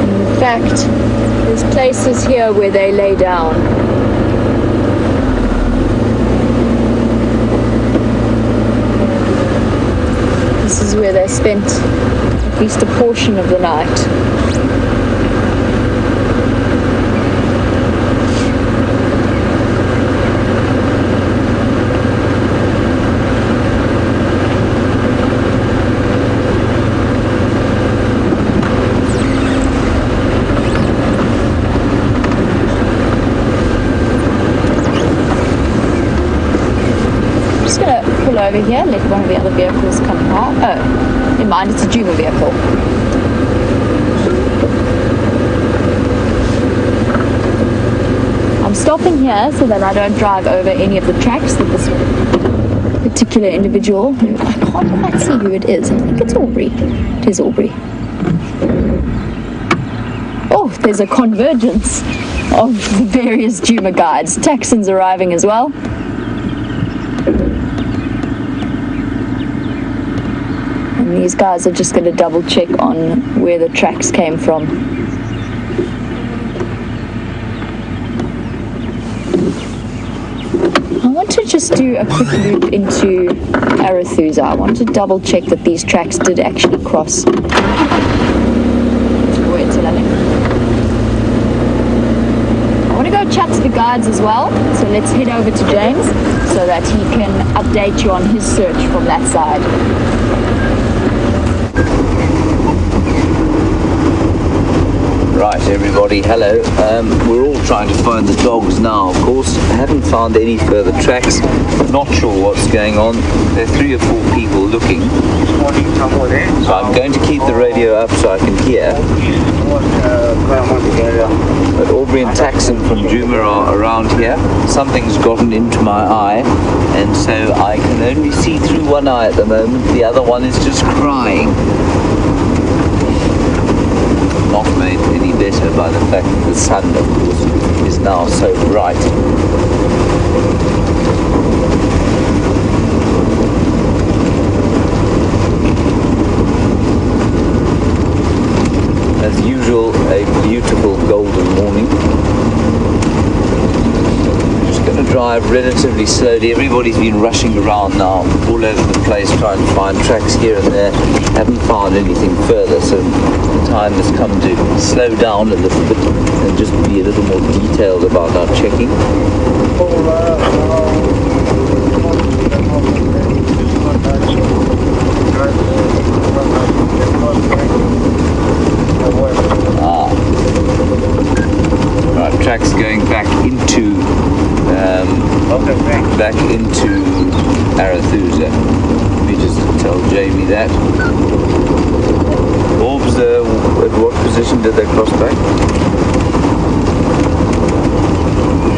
In fact, there's places here where they lay down. This is where they spent at least a portion of the night. Over here, let one of the other vehicles come past. Oh, never mind, it's a Djuma vehicle. I'm stopping here so that I don't drive over any of the tracks that this particular individual, who I can't quite see who it is. I think it's Aubrey. It is Aubrey. Oh, there's a convergence of the various Djuma guides. Texans arriving as well. And these guys are just going to double check on where the tracks came from. I want to just do a quick loop into Arathusa. I want to double check that these tracks did actually cross. I want to go chat to the guides as well, so let's head over to James so that he can update you on his search from that side. Right, everybody, hello. We're all trying to find the dogs now, of course. I haven't found any further tracks. Not sure what's going on. There are 3 or 4 people looking. So I'm going to keep the radio up so I can hear. But Aubrey and Taxon from Djuma are around here. Something's gotten into my eye, and so I can only see through one eye at the moment. The other one is just crying. Not made any better by the fact that the sun, of course, is now so bright. As usual, a beautiful golden morning. Just going to drive relatively slowly. Everybody's been rushing around now, all over the place, trying to find tracks here and there. Haven't found anything further, so the time has come to slow down a little bit and just be a little more detailed about our checking. Right, tracks going back into Arathusa. Let me just tell Jamie that. Orbs, at what position did they cross back?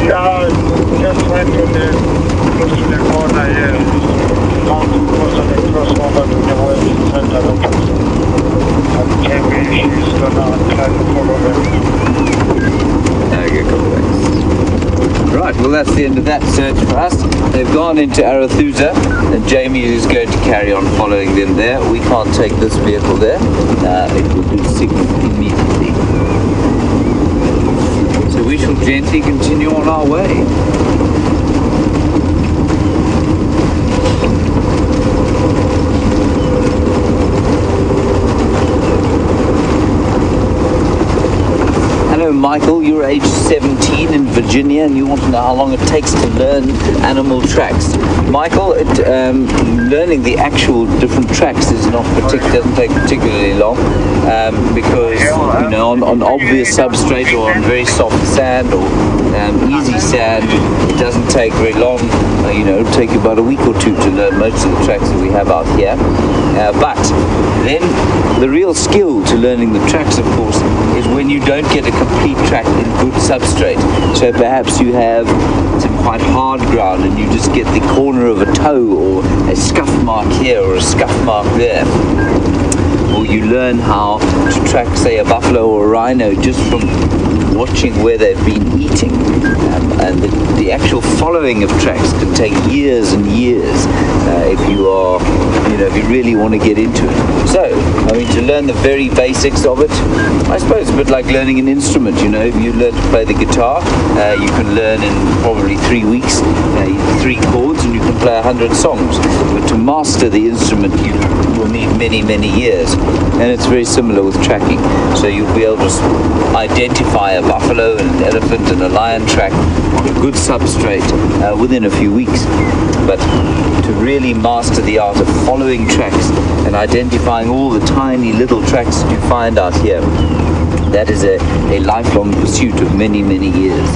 Yeah, just went to the corner here. Down to cross over to the west center of it. And Jamie, she's gonna try to follow them. Okay, couple thanks. Right, well that's the end of that search for us. They've gone into Arathusa, and Jamie is going to carry on following them there. We can't take this vehicle there. It will be signalled immediately. So we shall gently continue on our way. Hello Michael, you're age 17 in Virginia and you want to know how long it takes to learn animal tracks. Michael, learning the actual different tracks is doesn't take particularly long because on obvious substrate or on very soft sand or easy sand, it doesn't take very long. It'll take you about a week or 2 to learn most of the tracks that we have out here. But then the real skill to learning the tracks, of course, is when you don't get a complete track in good substrate. So perhaps you have some quite hard ground and you just get the corner of a toe or a scuff mark here or a scuff mark there. Or you learn how to track, say, a buffalo or a rhino just from watching where they've been eating. And the actual following of tracks can take years and years if you really want to get into it. So, to learn the very basics of it, I suppose it's a bit like learning an instrument. If you learn to play the guitar, you can learn in probably 3 weeks, 3 chords, and you can play 100 songs. But to master the instrument, you will need many, many years. And it's very similar with tracking. So you'll be able to identify a buffalo and an elephant and a lion track on a good substrate within a few weeks. But to really master the art of following tracks and identifying all the tiny little tracks that you find out here, that is a lifelong pursuit of many, many years.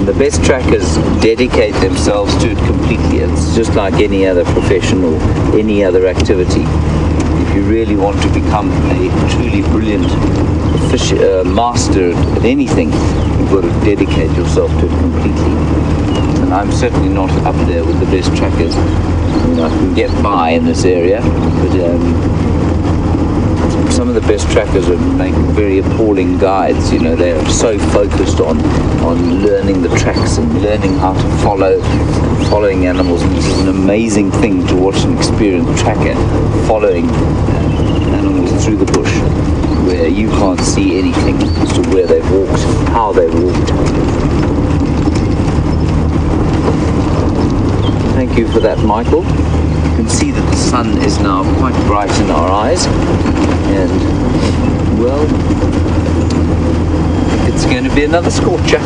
The best trackers dedicate themselves to it completely. It's just like any other profession or any other activity. If you really want to become a truly brilliant master at anything, you've got to dedicate yourself to it completely. And I'm certainly not up there with the best trackers. I can get by in this area, but some the best trackers make very appalling guides. You know, they're so focused on learning the tracks and learning how to following animals. And this is an amazing thing to watch an experienced tracker following animals through the bush, where you can't see anything as to where they've walked, how they've walked. Thank you for that, Michael. You can see that the sun is now quite bright in our eyes, and well, it's going to be another scorcher.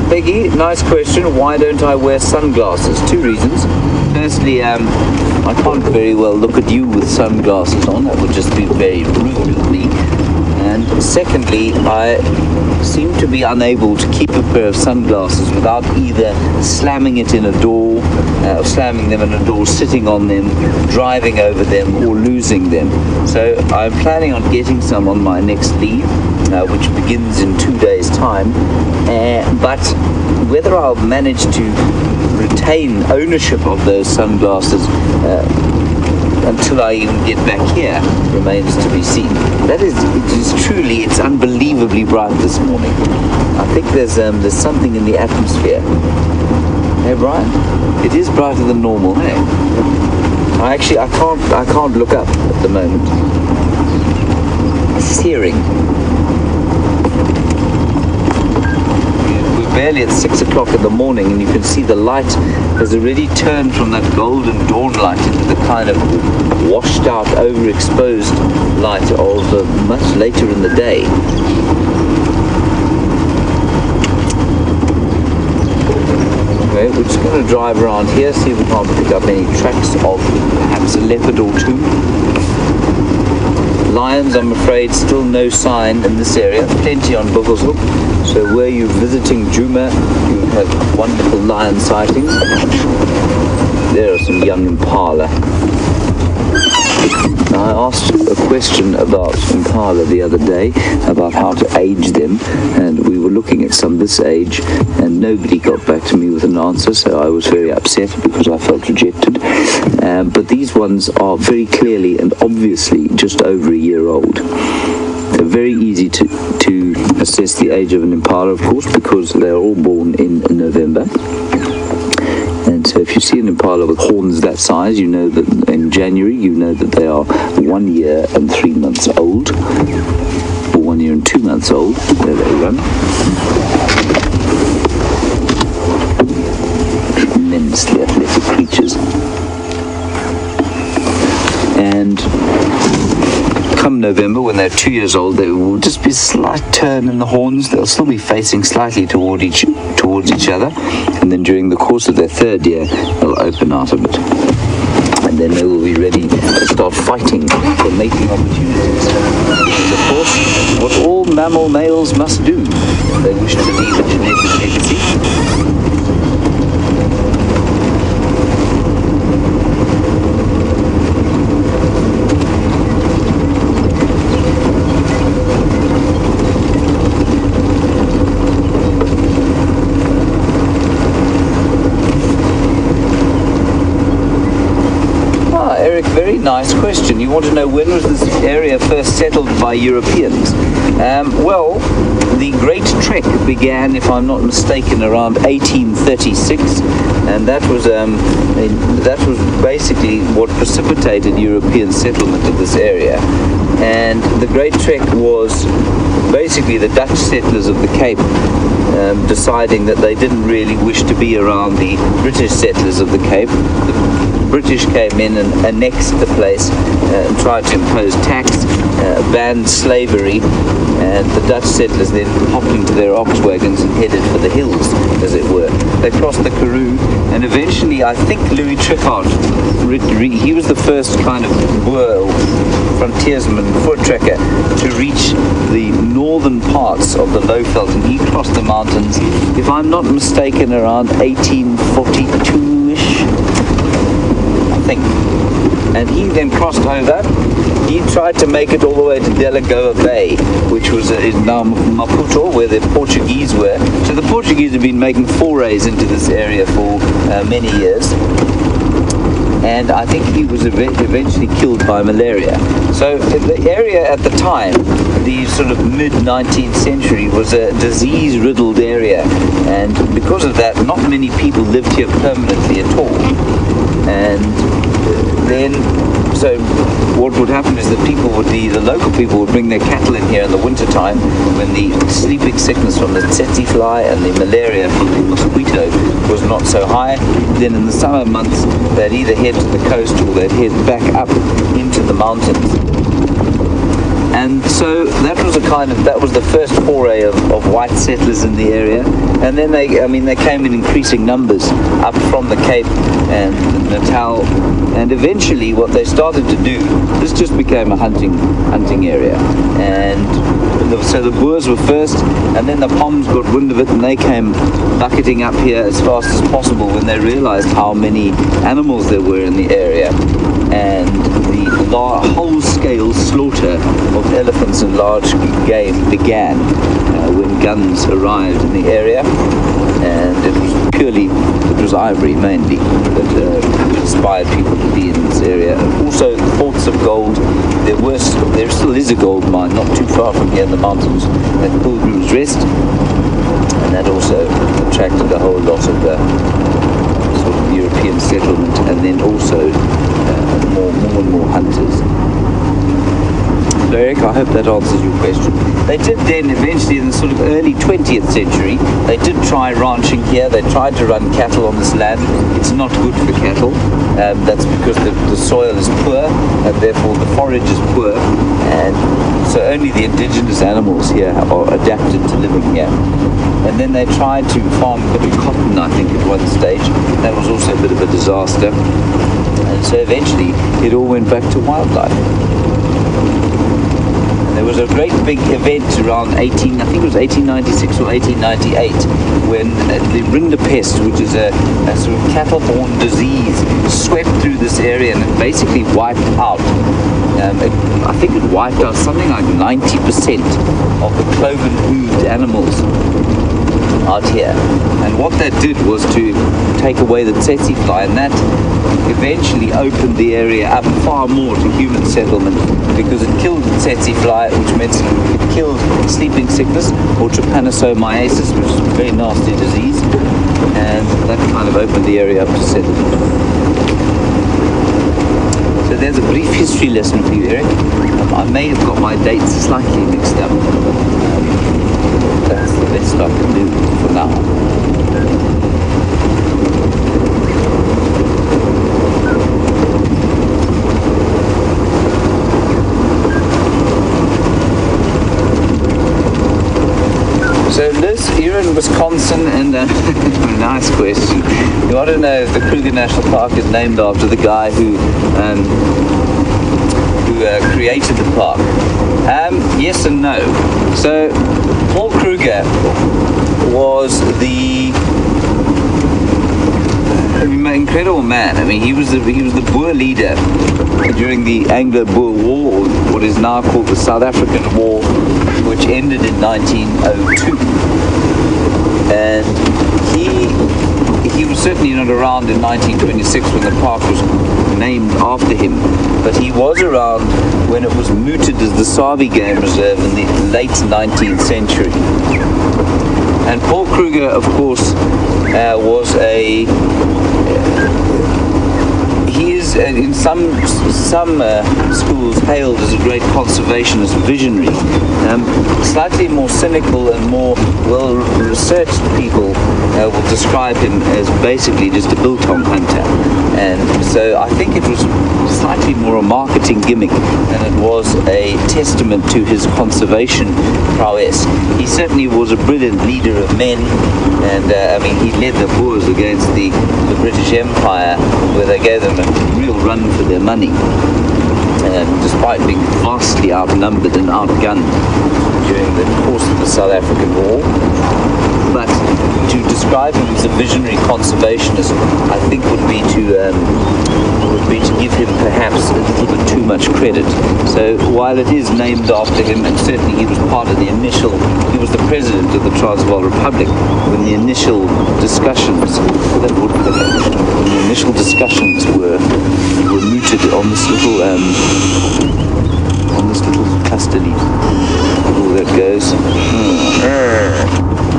Peggy, nice question. Why don't I wear sunglasses? Two reasons. Firstly, I can't very well look at you with sunglasses on. That would just be very rude of me. And secondly, I seem to be unable to keep a pair of sunglasses without either slamming it in a door, or slamming them in a door, sitting on them, driving over them, or losing them. So I'm planning on getting some on my next leave, which begins in 2 days' time. But whether I'll manage to retain ownership of those sunglasses until I even get back here remains to be seen. It's unbelievably bright this morning. I think there's something in the atmosphere. Hey Brian, it is brighter than normal. Hey, I can't look up at the moment. It's searing. Barely at 6 o'clock in the morning, and you can see the light has already turned from that golden dawn light into the kind of washed out, overexposed light of much later in the day. Okay, we're just going to drive around here, see if we can't pick up any tracks of perhaps a leopard or two. Lions, I'm afraid, still no sign in this area. Plenty on Buggles. So were you visiting Djuma, you have wonderful lion sightings. There are some young impala. Now, I asked a question about impala the other day, about how to age them, and we were looking at some this age, and nobody got back to me with an answer, so I was very upset because I felt rejected. But these ones are very clearly and obviously just over a year old. They're very easy to assess the age of an impala, of course, because they're all born in November. And so if you see an impala with horns that size, you know that in January, you know that they are 1 year and 3 months old, or 1 year and 2 months old. There they run. Tremendously athletic creatures. And come November, when they're 2 years old, there will just be a slight turn in the horns. They'll still be facing slightly towards each other, and then during the course of their third year, they'll open out a bit, and then they will be ready to start fighting for mating opportunities. And of course, what all mammal males must do if they wish to leave a genetic legacy. Very nice question. You want to know when was this area first settled by Europeans? Well, the Great Trek began, if I'm not mistaken, around 1836, and that was basically what precipitated European settlement of this area. And the Great Trek was basically the Dutch settlers of the Cape deciding that they didn't really wish to be around the British settlers of the Cape. The British came in and annexed the place and tried to impose tax, banned slavery, and the Dutch settlers then hopped into their ox wagons and headed for the hills, as it were. They crossed the Karoo, and eventually I think Louis Trichardt, he was the first kind of Boer frontiersman, foot trekker, to reach the northern parts of the Lowveld, and he crossed the mountains, if I'm not mistaken, around 1842-ish, I think. And he then crossed over he tried to make it all the way to Delagoa Bay, which was is now Maputo, where the Portuguese were. So the Portuguese have been making forays into this area for many years. And I think he was eventually killed by malaria. So the area at the time, the sort of mid-19th century, was a disease-riddled area, and because of that, not many people lived here permanently at all. And then, so what would happen is that the local people would bring their cattle in here in the winter time when the sleeping sickness from the tsetse fly and the malaria from the mosquito was not so high. Then in the summer months, they'd either head to the coast or they'd head back up into the mountains. And so that was the first foray of white settlers in the area. And then they came in increasing numbers up from the Cape and Natal. And eventually what they started to do, this just became a hunting area. And so the Boers were first, and then the Poms got wind of it, and they came bucketing up here as fast as possible when they realized how many animals there were in the area. And the whole-scale slaughter of elephants and large game began when guns arrived in the area, and it was ivory mainly that inspired people to be in this area. Also, thoughts of gold. There still is a gold mine not too far from here in the mountains at Pilgrim's Rest, and that also attracted a whole lot of sort of European settlement, and then also more and more hunters. So Eric, I hope that answers your question. They did then eventually, in the sort of early 20th century, they did try ranching here. They tried to run cattle on this land. It's not good for cattle. That's because the soil is poor, and therefore the forage is poor, and so only the indigenous animals here are adapted to living here. And then they tried to farm a bit of cotton, I think, at one stage. That was also a bit of a disaster. And so eventually it all went back to wildlife. There was a great big event around 1896 or 1898, when the rinderpest, which is a sort of cattle-borne disease, swept through this area and it basically wiped out. I think it wiped out something like 90% of the cloven-hooved animals out here. And what that did was to take away the tsetse fly, and that eventually opened the area up far more to human settlement, because it killed the tsetse fly, which meant it killed sleeping sickness or trypanosomiasis, which is a very nasty disease, and that kind of opened the area up to settlement. So there's a brief history lesson for you, Eric. I may have got my dates slightly mixed up. That's the best I can do for now. So Liz, you're in Wisconsin, and nice question. You want to know if the Kruger National Park is named after the guy who created the park? Yes and no. So Paul Kruger was the incredible man. I mean, he was the Boer leader during the Anglo-Boer War, or what is now called the South African War, which ended in 1902. And he was certainly not around in 1926 when the park was named after him, but he was around when it was mooted as the Sabi Game Reserve in the late 19th century. And Paul Kruger, of course, was he is in some schools hailed as a great conservationist visionary. Slightly more cynical and more well-researched people will describe him as basically just a biltong hunter. And so I think it was slightly more a marketing gimmick than it was a testament to his conservation prowess. He certainly was a brilliant leader of men, and I mean, he led the Boers against the British Empire, where they gave them a real run for their money. despite being vastly outnumbered and outgunned during the course of the South African War. But to describe him as a visionary conservationist, I think would be to give him perhaps a little bit too much credit. So while it is named after him, and certainly he was part of the initial, he was the president of the Transvaal Republic when the initial discussions, were mooted on this little custody. Oh, there it goes.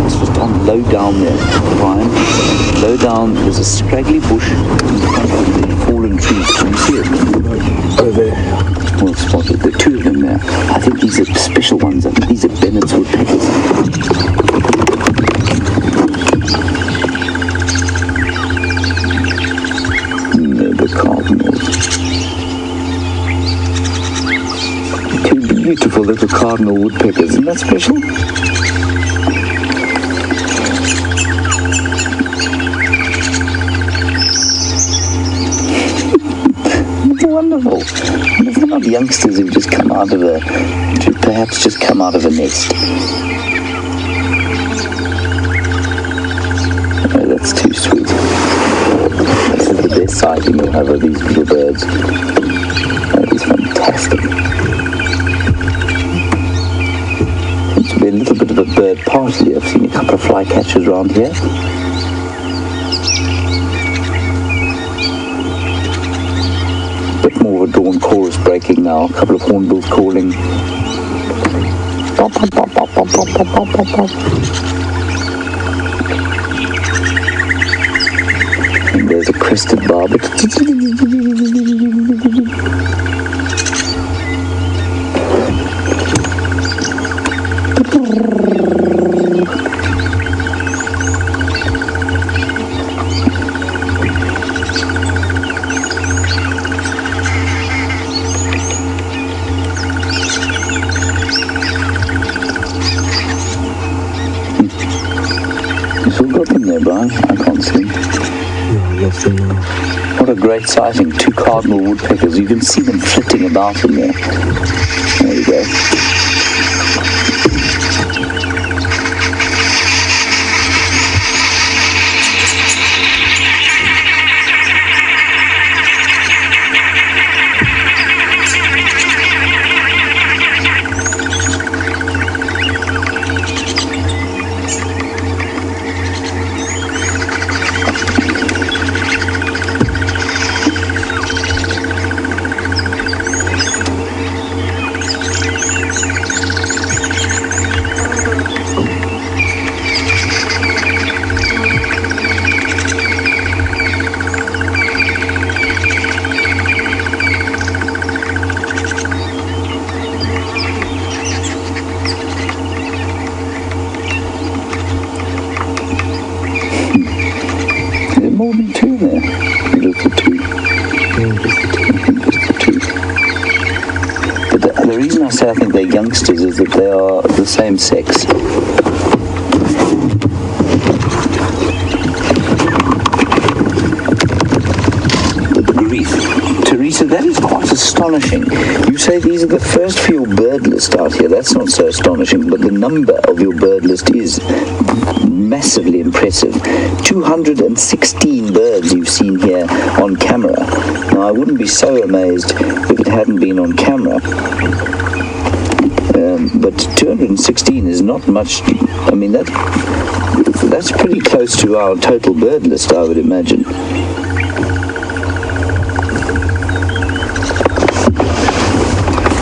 It's just on low down there, Brian. Low down, there's a scraggly bush in front of the fallen trees. Can you see it? Oh, there. Well spotted. There are two of them there. I think these are special ones. I think these are Bennett's woodpeckers. The cardinals. Two beautiful little cardinal woodpeckers. Isn't that special? It's wonderful. They're not youngsters who've just come out of perhaps just come out of a nest. Oh, that's too sweet. This is the best sighting you'll have of these little birds. That is fantastic. Seems to be a little bit of a bird party. I've seen a couple of flycatchers around here. A bit more of a dawn chorus breaking now. A couple of hornbills calling. Pop, pop, pop, pop, pop, pop, pop, pop, pop, pop. And there's a crested barbet. You still got them there, Brian? I can't see. Lost them now. What a great sighting. Two cardinal woodpeckers. You can see them flitting about in there. There you go. More than two there. Just the two. Just the two. But the reason I say I think they're youngsters is that they are the same sex. But the grief. Teresa, that is quite astonishing. You say these are the first for your bird list out here. That's not so astonishing, but the number of your bird list is massively impressive. 216 birds you've seen here on camera. Now, I wouldn't be so amazed if it hadn't been on camera. But 216 is not much. I mean, that's pretty close to our total bird list, I would imagine.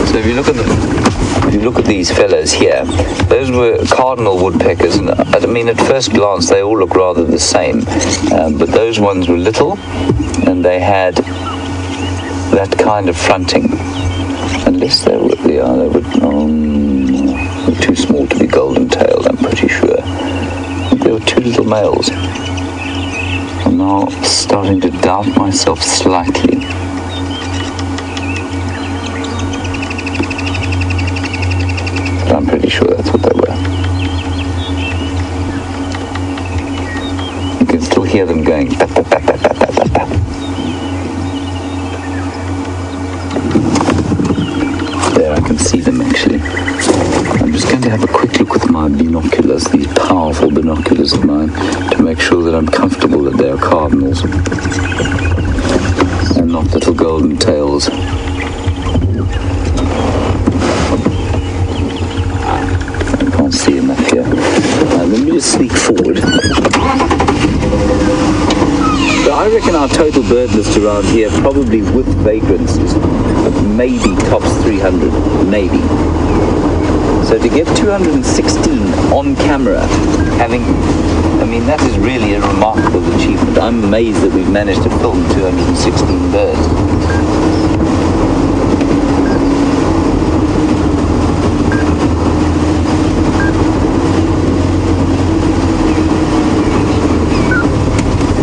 So if you look at these fellows here, those were cardinal woodpeckers, and I mean at first glance they all look rather the same, but those ones were little and they had that kind of fronting, unless they were too small to be golden tailed, I'm pretty sure. I think there were two little males. I'm now starting to doubt myself slightly. I'm pretty sure that's what they were. You can still hear them going. Bap, bap, bap, bap, bap, bap, bap. just going to have a quick look with my binoculars, these powerful binoculars of mine, to make sure that I'm comfortable that they are cardinals and not little golden tails. I can't see enough here. Let me just sneak forward. So I reckon our total bird list around here, probably with vagrants, is maybe tops 300, maybe. So to get 216 on camera, I mean, that is really a remarkable achievement. I'm amazed that we've managed to film 216 birds.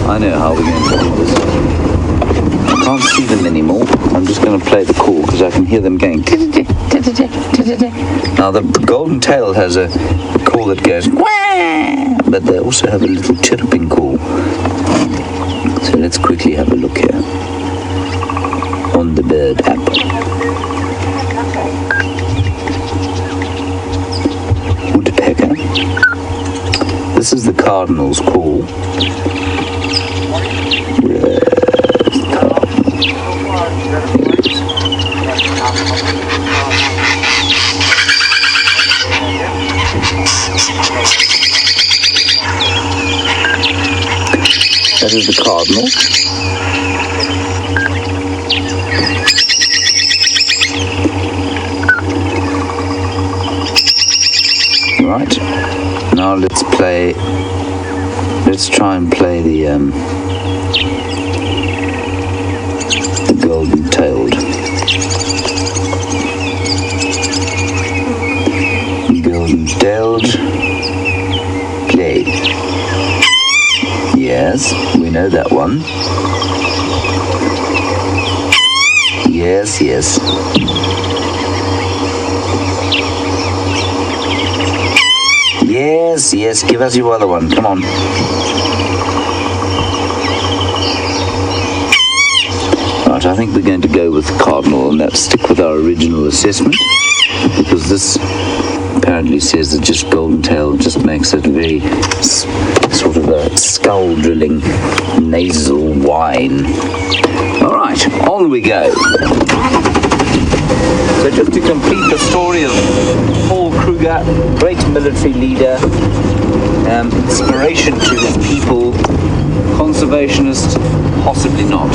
I know how we're going to do this. I can't see them anymore. I'm just going to play the call because I can hear them going. Now the golden tail has a call that goes, but they also have a little chirping call. So let's quickly have a look here on the bird app. Woodpecker. This is the cardinal's call. That is the cardinal. Right. Now let's try and play the golden-tailed. Golden-tailed. Play. Yes, we know that one. Yes, yes. Yes, yes, give us your other one, come on. Right, I think we're going to go with cardinal and let's stick with our original assessment, because this apparently says that just golden tail just makes it very sort of a skull drilling nasal whine. All right, on we go. So just to complete the story of Paul Kruger, great military leader, inspiration to his people, conservationist, possibly not.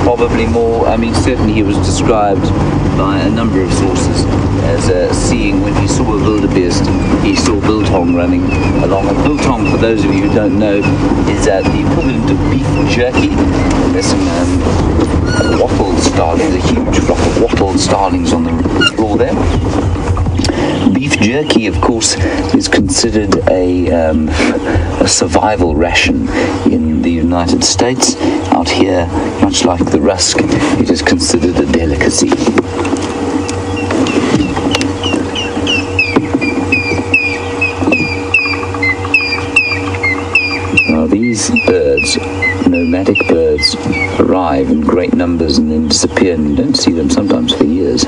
Probably more, I mean, certainly he was described by a number of sources as seeing, when he saw a wildebeest, he saw biltong running along. And biltong, for those of you who don't know, is the equivalent of beef jerky. There's some wattled starlings, a huge flock of wattled starlings on the floor there. Beef jerky, of course, is considered a survival ration in the United States. Out here, much like the rusk, it is considered a delicacy. Now these birds, nomadic birds, arrive in great numbers and then disappear, and you don't see them sometimes for years.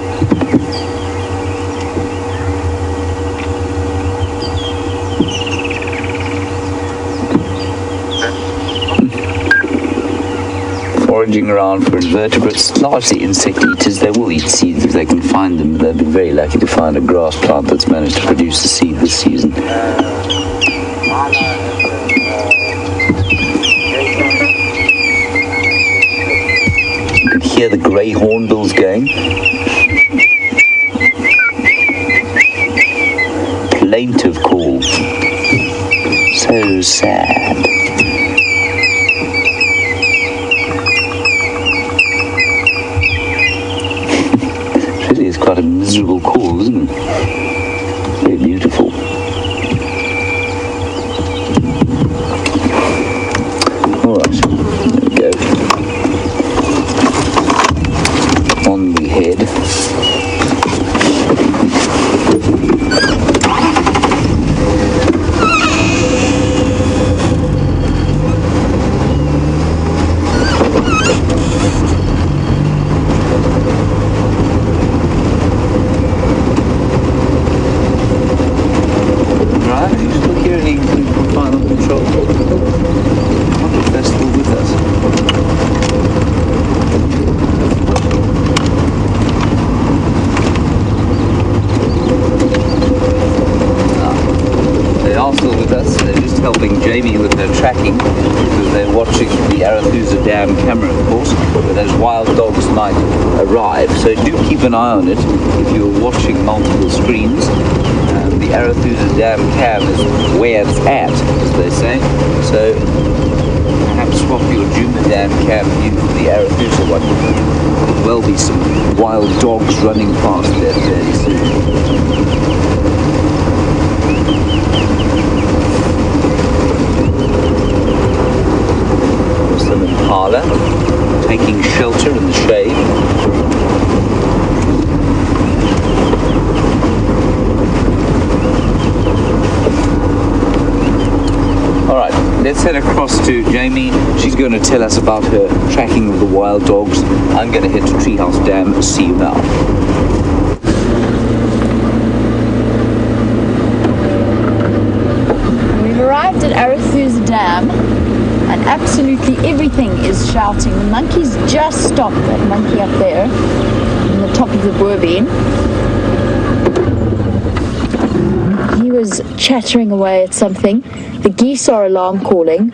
Foraging around for invertebrates, largely insect eaters. They will eat seeds if they can find them. They'll be very lucky to find a grass plant that's managed to produce a seed this season. You can hear the grey hornbills going. Plaintive call. So sad. It's quite a miserable call, isn't it? Very beautiful. Alright, there we go. On we head. They're still with us. They are still with us. They're just helping Jamie with her tracking because they're watching the Arathusa Dam camera, of course, where those wild dogs might arrive. So do keep an eye on it if you're watching multiple screens. The Arathusa Dam cam is where it's at, as they say. So perhaps swap your Djuma Dam cam in for the Arathusa one. Could well be some wild dogs running past there fairly soon. Some impala taking shelter in the shade. Alright, let's head across to Jamie. She's going to tell us about her tracking of the wild dogs. I'm going to head to Treehouse Dam. See you now. We've arrived at Arathusa Dam and absolutely everything is shouting. The monkeys just stopped, that monkey up there on the top of the boer bean. He was chattering away at something. The geese are alarm calling.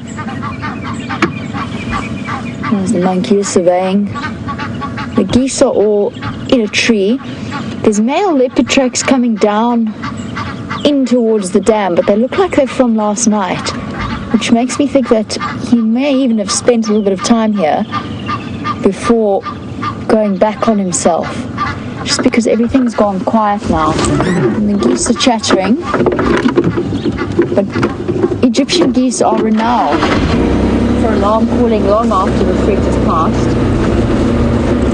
There's the monkey surveying. The geese are all in a tree. There's male leopard tracks coming down in towards the dam, but they look like they're from last night, which makes me think that he may even have spent a little bit of time here before going back on himself, just because everything's gone quiet now and the geese are chattering. But Egyptian geese are renowned for alarm calling long after the threat has passed.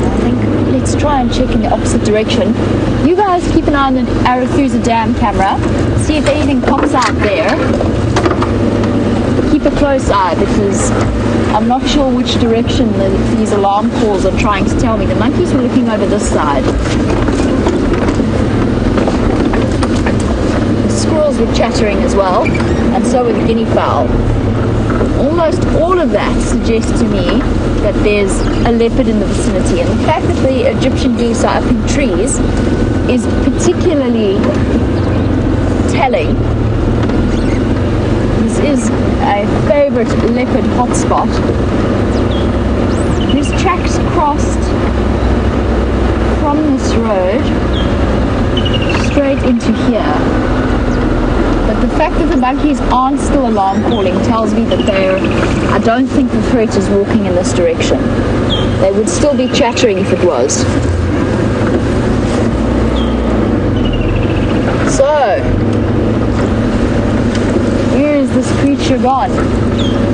I think let's try and check in the opposite direction. You guys keep an eye on the Arathusa Dam camera, see if anything pops out there. Keep a close eye because I'm not sure which direction these alarm calls are trying to tell me. The monkeys were looking over this side. The squirrels were chattering as well, and so were the guinea fowl. Almost all of that suggests to me that there's a leopard in the vicinity, and the fact that the Egyptian geese are up in trees is particularly telling. This is a favorite leopard hotspot. These tracks crossed from this road straight into here. But the fact that the monkeys aren't still alarm calling tells me that I don't think the threat is walking in this direction. They would still be chattering if it was. So, where is this creature gone?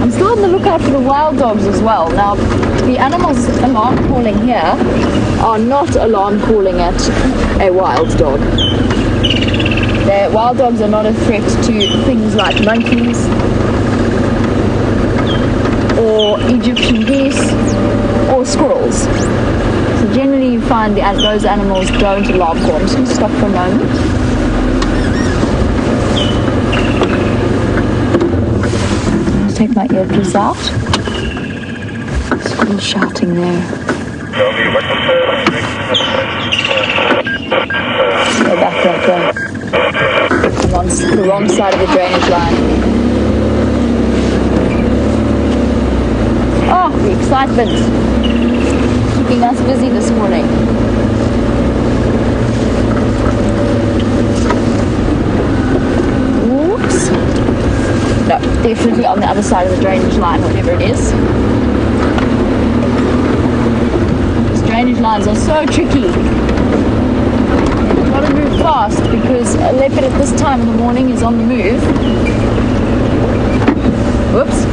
I'm still on the lookout for the wild dogs as well. Now, the animals alarm calling here are not alarm calling at a wild dog. Wild dogs are not a threat to things like monkeys or Egyptian geese or squirrels. So generally you find those animals don't alarm call. I'm just going to stop for a moment. I'll take my earpiece out. Squirrels shouting there. Go back that way. I'm on the wrong side of the drainage line. Oh, the excitement. Keeping us busy this morning. Oops. No, definitely on the other side of the drainage line, whatever it is. These drainage lines are so tricky. Got to move fast because a leopard at this time of the morning is on the move. Whoops.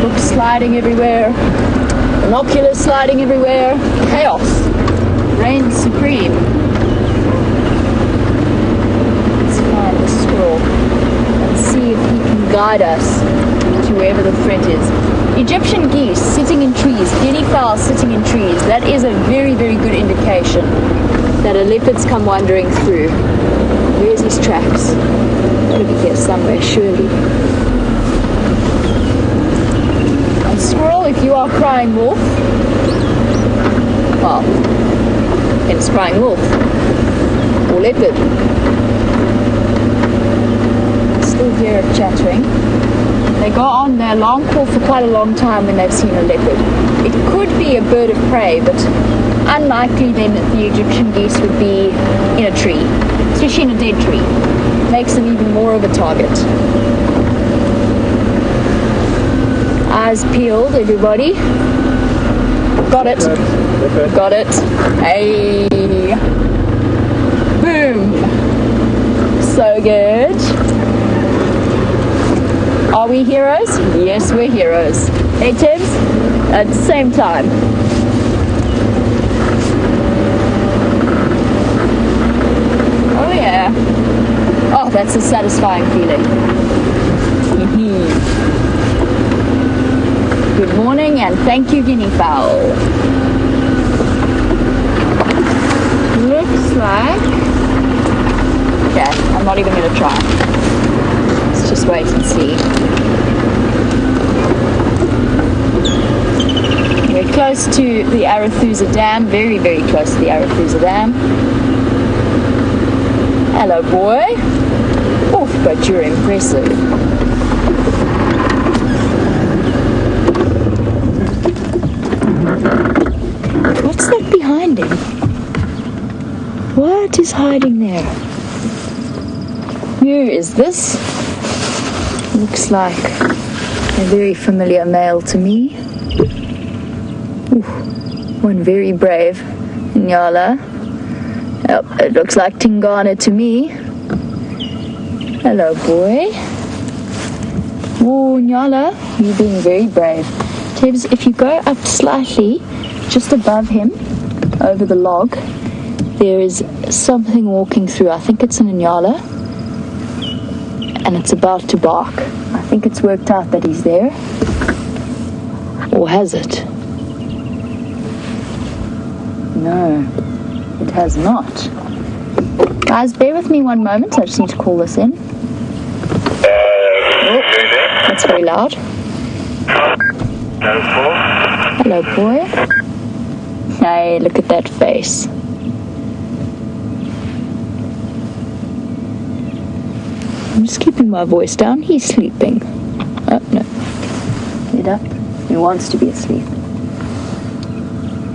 Books sliding everywhere. Binoculars sliding everywhere. Chaos reigns supreme. Let's find the squirrel and see if he can guide us to wherever the threat is. Egyptian geese sitting in trees, guinea fowl sitting in trees, that is a very, very good indication that a leopard's come wandering through. Where's his tracks? Gotta be here somewhere, surely. if you are crying wolf, well, it's crying wolf or leopard. Still hear it chattering. They go on their long call for quite a long time when they've seen a leopard. It could be a bird of prey, but unlikely then that the Egyptian geese would be in a tree, especially in a dead tree. Makes them even more of a target. Eyes peeled, everybody. Got it. Got it. Hey. Boom. So good. Are we heroes? Yes, we're heroes. Hey, Tibbs? At the same time. Oh, yeah. Oh, that's a satisfying feeling. Good morning and thank you, guinea fowl. Looks like... Okay, I'm not even going to try. Let's just wait and see. We're close to the Arathusa Dam, very, very close to the Arathusa Dam. Hello, boy. Oh, but you're impressive. What's that behind him? What is hiding there? Who is this? Looks like a very familiar male to me. Ooh, one very brave Nyala. Oh, it looks like Tingana to me. Hello, boy. Oh, Nyala, you're being very brave. Tibbs, if you go up slightly, just above him, over the log, there is something walking through. I think it's an Nyala, and it's about to bark. I think it's worked out that he's there. Or has it? No, it has not. Guys, bear with me one moment. I just need to call this in. Oh, that's very loud. Hello, boy. Hey, look at that face. I'm just keeping my voice down. He's sleeping. Oh, no. Get up. He wants to be asleep.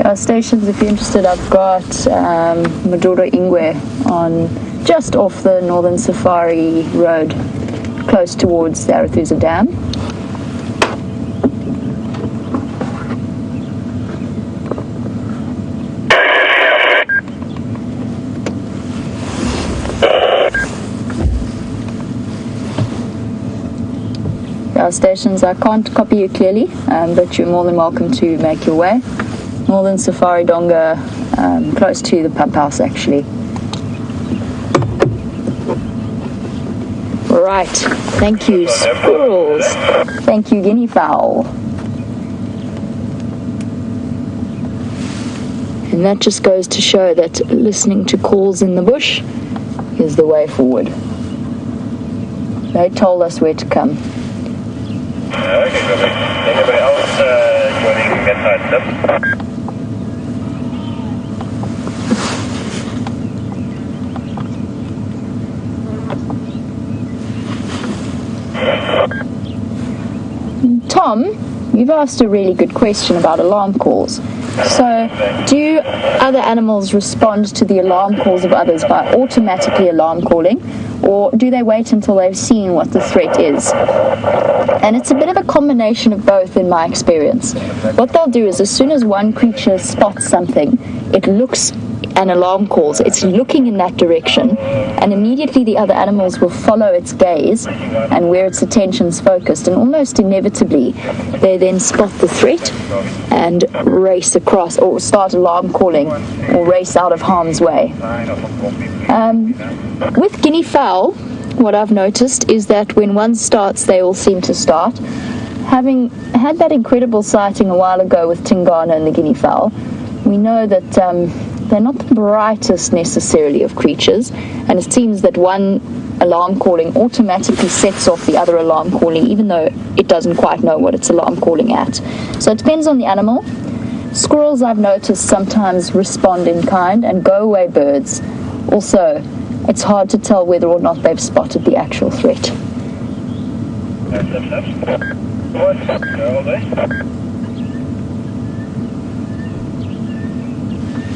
Our stations, if you're interested, I've got Maduro Ingwe on just off the Northern Safari Road, close towards the Arathusa Dam. Our stations, I can't copy you clearly, but you're more than welcome to make your way. Northern Safari Donga, close to the pump house actually. Right, thank you squirrels, thank you guinea fowl. And that just goes to show that listening to calls in the bush is the way forward. They told us where to come. Okay, perfect. Anybody else joining Midnight Tip? Tom, you've asked a really good question about alarm calls. So, do other animals respond to the alarm calls of others by automatically alarm calling, or do they wait until they've seen what the threat is? And it's a bit of a combination of both in my experience. What they'll do is as soon as one creature spots something, it looks and alarm calls, it's looking in that direction, and immediately the other animals will follow its gaze and where its attention's focused, and almost inevitably they then spot the threat and race across or start alarm calling or race out of harm's way. With guinea fowl, what I've noticed is that when one starts, they all seem to start. Having had that incredible sighting a while ago with Tingana and the guinea fowl, we know that they're not the brightest necessarily of creatures, and it seems that one alarm calling automatically sets off the other alarm calling, even though it doesn't quite know what it's alarm calling at. So it depends on the animal. Squirrels, I've noticed, sometimes respond in kind, and go-away birds. Also, it's hard to tell whether or not they've spotted the actual threat.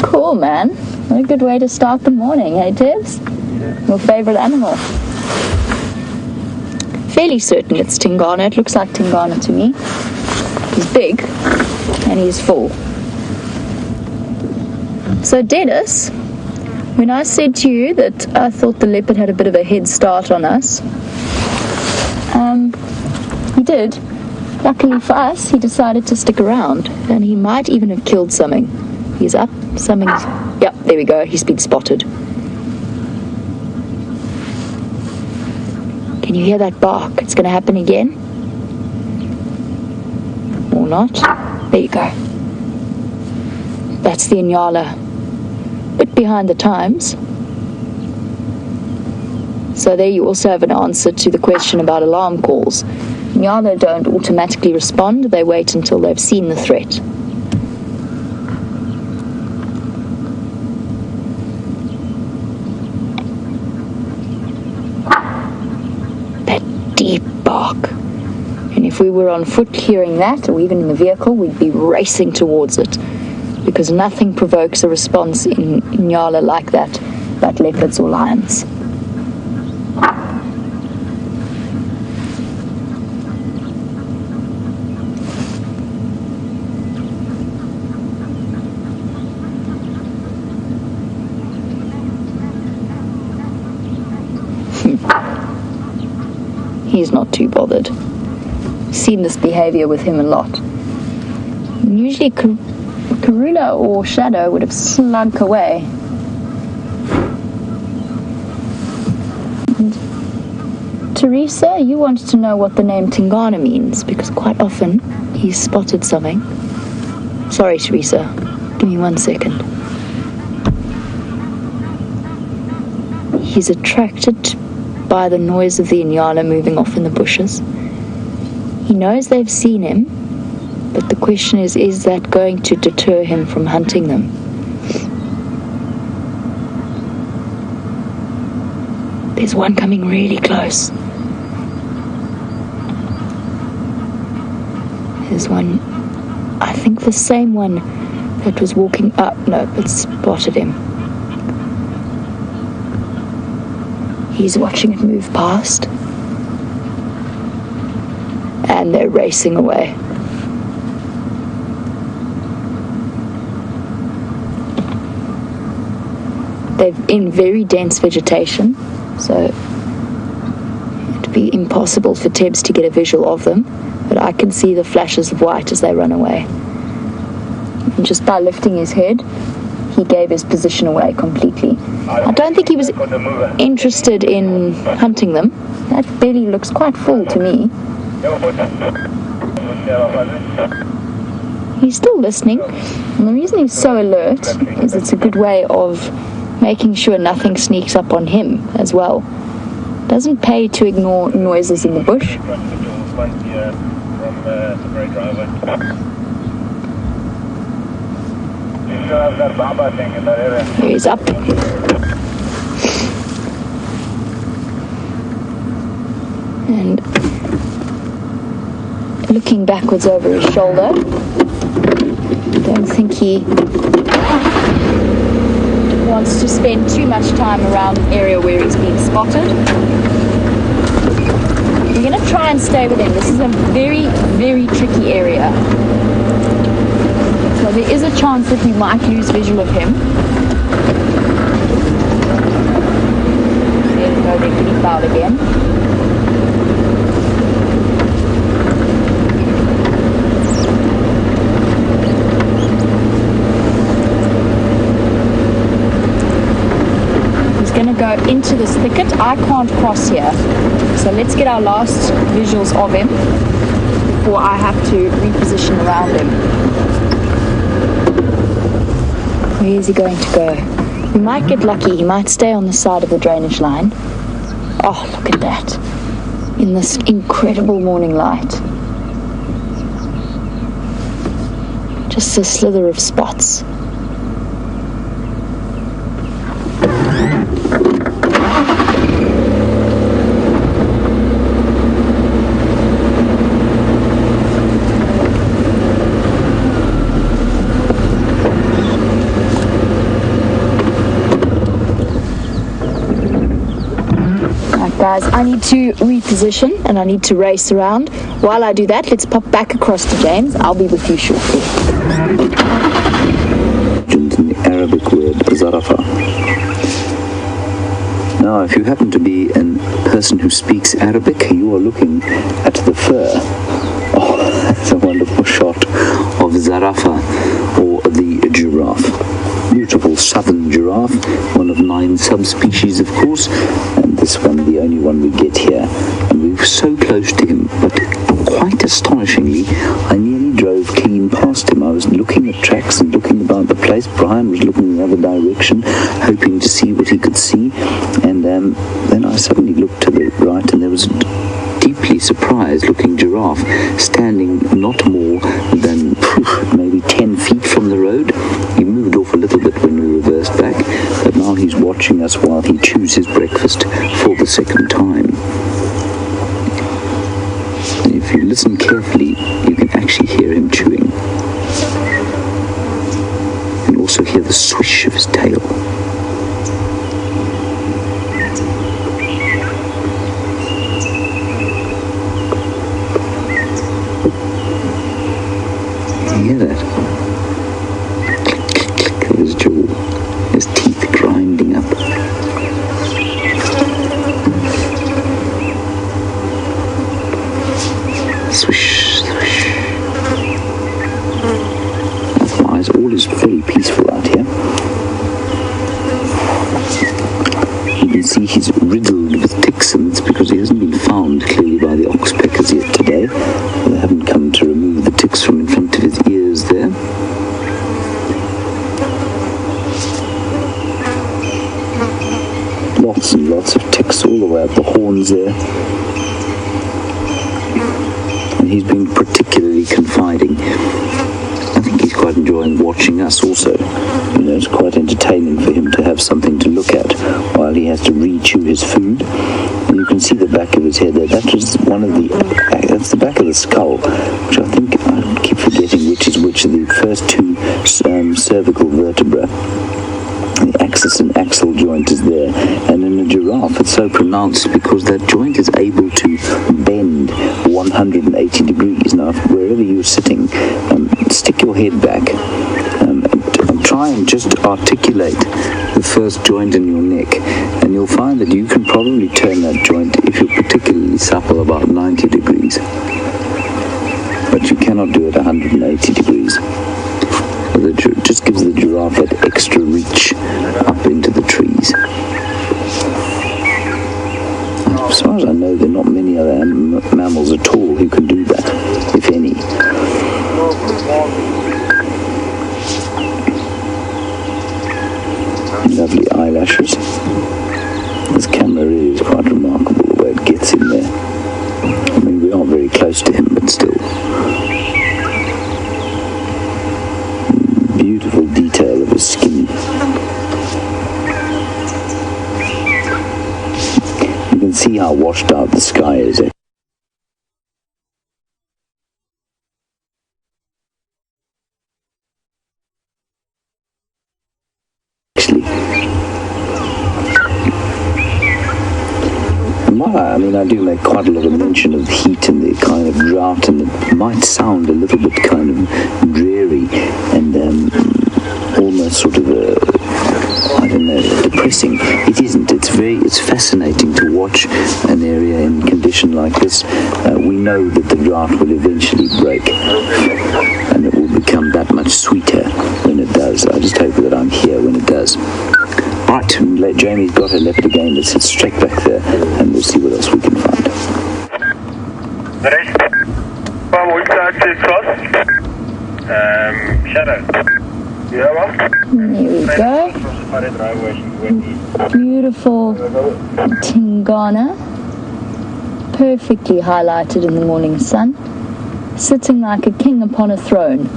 Cool, man. What a good way to start the morning, hey Tibbs? Your favorite animal? Fairly certain it's Tingana. It looks like Tingana to me. He's big and he's full. So Dennis, when I said to you that I thought the leopard had a bit of a head start on us, he did. Luckily for us, he decided to stick around, and he might even have killed something. He's up. Something's... Yep, there we go. He's been spotted. Can you hear that bark? It's going to happen again. Or not. There you go. That's the Inyala. Bit behind the times. So there you also have an answer to the question about alarm calls. Inyala don't automatically respond. They wait until they've seen the threat. That deep bark. And if we were on foot hearing that, or even in the vehicle, we'd be racing towards it. Because nothing provokes a response in Inyala like that, but leopards or lions. He's not too bothered. Seen this behavior with him a lot. And usually Karula or Shadow would have slunk away. And Teresa, you wanted to know what the name Tingana means, because quite often he's spotted something. Sorry, Teresa. Give me 1 second. He's attracted by the noise of the Inyala moving off in the bushes. He knows they've seen him, but the question is that going to deter him from hunting them? There's one coming really close. There's one, I think the same one that was walking up. No, it spotted him. He's watching it move past. And they're racing away. They're in very dense vegetation, so it'd be impossible for Tibbs to get a visual of them, but I can see the flashes of white as they run away. And just by lifting his head, he gave his position away completely. I don't think he was interested in hunting them. That belly looks quite full to me. He's still listening, and the reason he's so alert is it's a good way of making sure nothing sneaks up on him as well. Doesn't pay to ignore noises in the bush. Here he's up. And looking backwards over his shoulder. Don't think he wants to spend too much time around an area where he's been spotted. We're going to try and stay with him. This is a very, very tricky area. So there is a chance that we might lose visual of him. There we go, they're getting fouled again. Going to go into this thicket. I can't cross here, so let's get our last visuals of him before I have to reposition around him. Where is he going to go? We might get lucky. He might stay on the side of the drainage line. Oh, look at that. In this incredible morning light. Just a slither of spots. Guys, I need to reposition and I need to race around. While I do that, let's pop back across to James. I'll be with you shortly. In the Arabic word zarafa. Now, if you happen to be a person who speaks Arabic, you are looking at the fur. Oh, that's a wonderful shot of zarafa, or the giraffe. Beautiful southern giraffe, one of 9 subspecies, of course, and this one the only one we get here, and we were so close to him, but quite astonishingly I nearly drove clean past him. I was looking at tracks and looking about the place. Brian was looking the other direction, hoping to see what he could see, and then I suddenly looked to the right and there was a deeply surprised looking giraffe standing not more than maybe 10 feet from the road. He moved off a little bit when we reversed back, but now he's watching us while he chews his breakfast for the second time. And if you listen carefully, you can actually hear him chewing. You can also hear the swish of his tail. You hear that? Click, click, click of his jaw, his teeth grinding up. Swish, swish. Otherwise, all is very peaceful out here. You can see he's riddled with ticks, and it's because he hasn't been found clearly by the oxpeckers yet today. They haven't come to remove the ticks from in front of his ears there. Lots and lots of ticks all the way up the horns there. And he's been particularly confiding. I think he's quite enjoying watching us also. You know, it's quite entertaining for him to have something to look at while he has to re-chew his food. And you can see the back of his head there. That was that's the back of the skull, which I think, I keep forgetting which is which of the first 2 cervical vertebrae. The axis and axle joint is there, and in a giraffe it's so pronounced because that joint is able to bend 180 degrees. Now, wherever you're sitting, stick your head back and try and just articulate the first joint in your neck, and you'll find that you can probably turn that joint, if you're particularly supple, about 90 degrees. But you cannot do it 180 degrees. It just gives the giraffe that extra reach up into the trees. As far as I know, there are not many other mammals at all who can do that, if any. Lovely eyelashes. This camera really is quite remarkable the way it gets in there. I mean, we are very close to him, but still. Beautiful detail of his skin. You can see how washed out the sky is. Actually. I mean, I do make quite a lot of mention of heat and the kind of drought, and it might sound a little bit kind of dreary and almost sort of I don't know, depressing. It isn't. It's fascinating to watch an area in condition like this. We know that the drought will eventually break, and it will become that much sweeter when it does. I just hope that I'm here when it does. Right, Jamie's got her leopard again. Let's sit straight back there and we'll see what else we can find. Which side to cross? Shadow. Yeah, well. There we go. Safari driveway. Beautiful Tingana. Perfectly highlighted in the morning sun. Sitting like a king upon a throne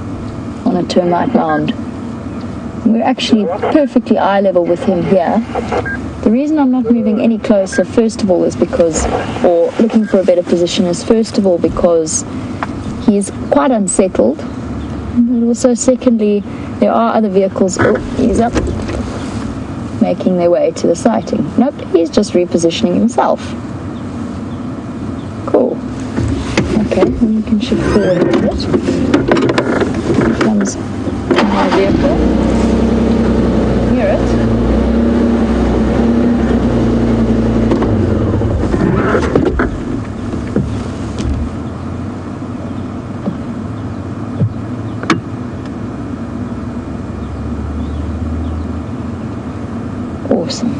on a termite mound. We're actually perfectly eye level with him here. The reason I'm not moving any closer, first of all, is because, or looking for a better position, is first of all because he's quite unsettled. And also, secondly, there are other vehicles, oh, he's up, making their way to the sighting. Nope, he's just repositioning himself. Cool. Okay, then you can shift forward a little bit. Here comes my vehicle. Hear it? Awesome.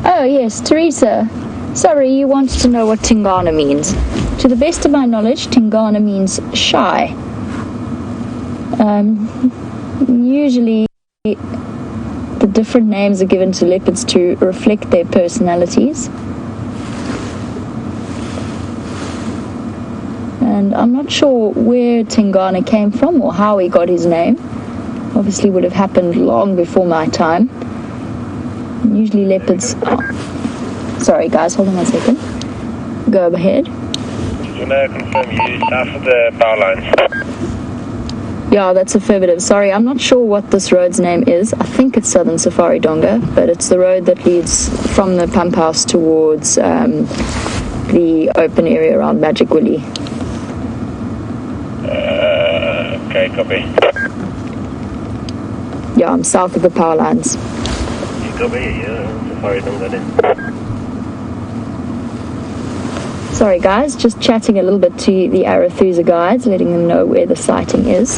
Oh yes, Teresa. Sorry, you wanted to know what Tingana means. To the best of my knowledge, Tingana means shy. Usually the different names are given to leopards to reflect their personalities. And I'm not sure where Tingana came from or how he got his name. Obviously would have happened long before my time. Usually leopards... Oh. Sorry guys, hold on 1 second. Go ahead. Just want to confirm you south of the power lines. Yeah, that's affirmative. Sorry, I'm not sure what this road's name is. I think it's Southern Safari Donga, but it's the road that leads from the pump house towards the open area around Magic Willy. Okay, copy. Yeah, I'm south of the power lines. You copy, yeah, Safari Donga then. Sorry guys, just chatting a little bit to the Arathusa guides, letting them know where the sighting is.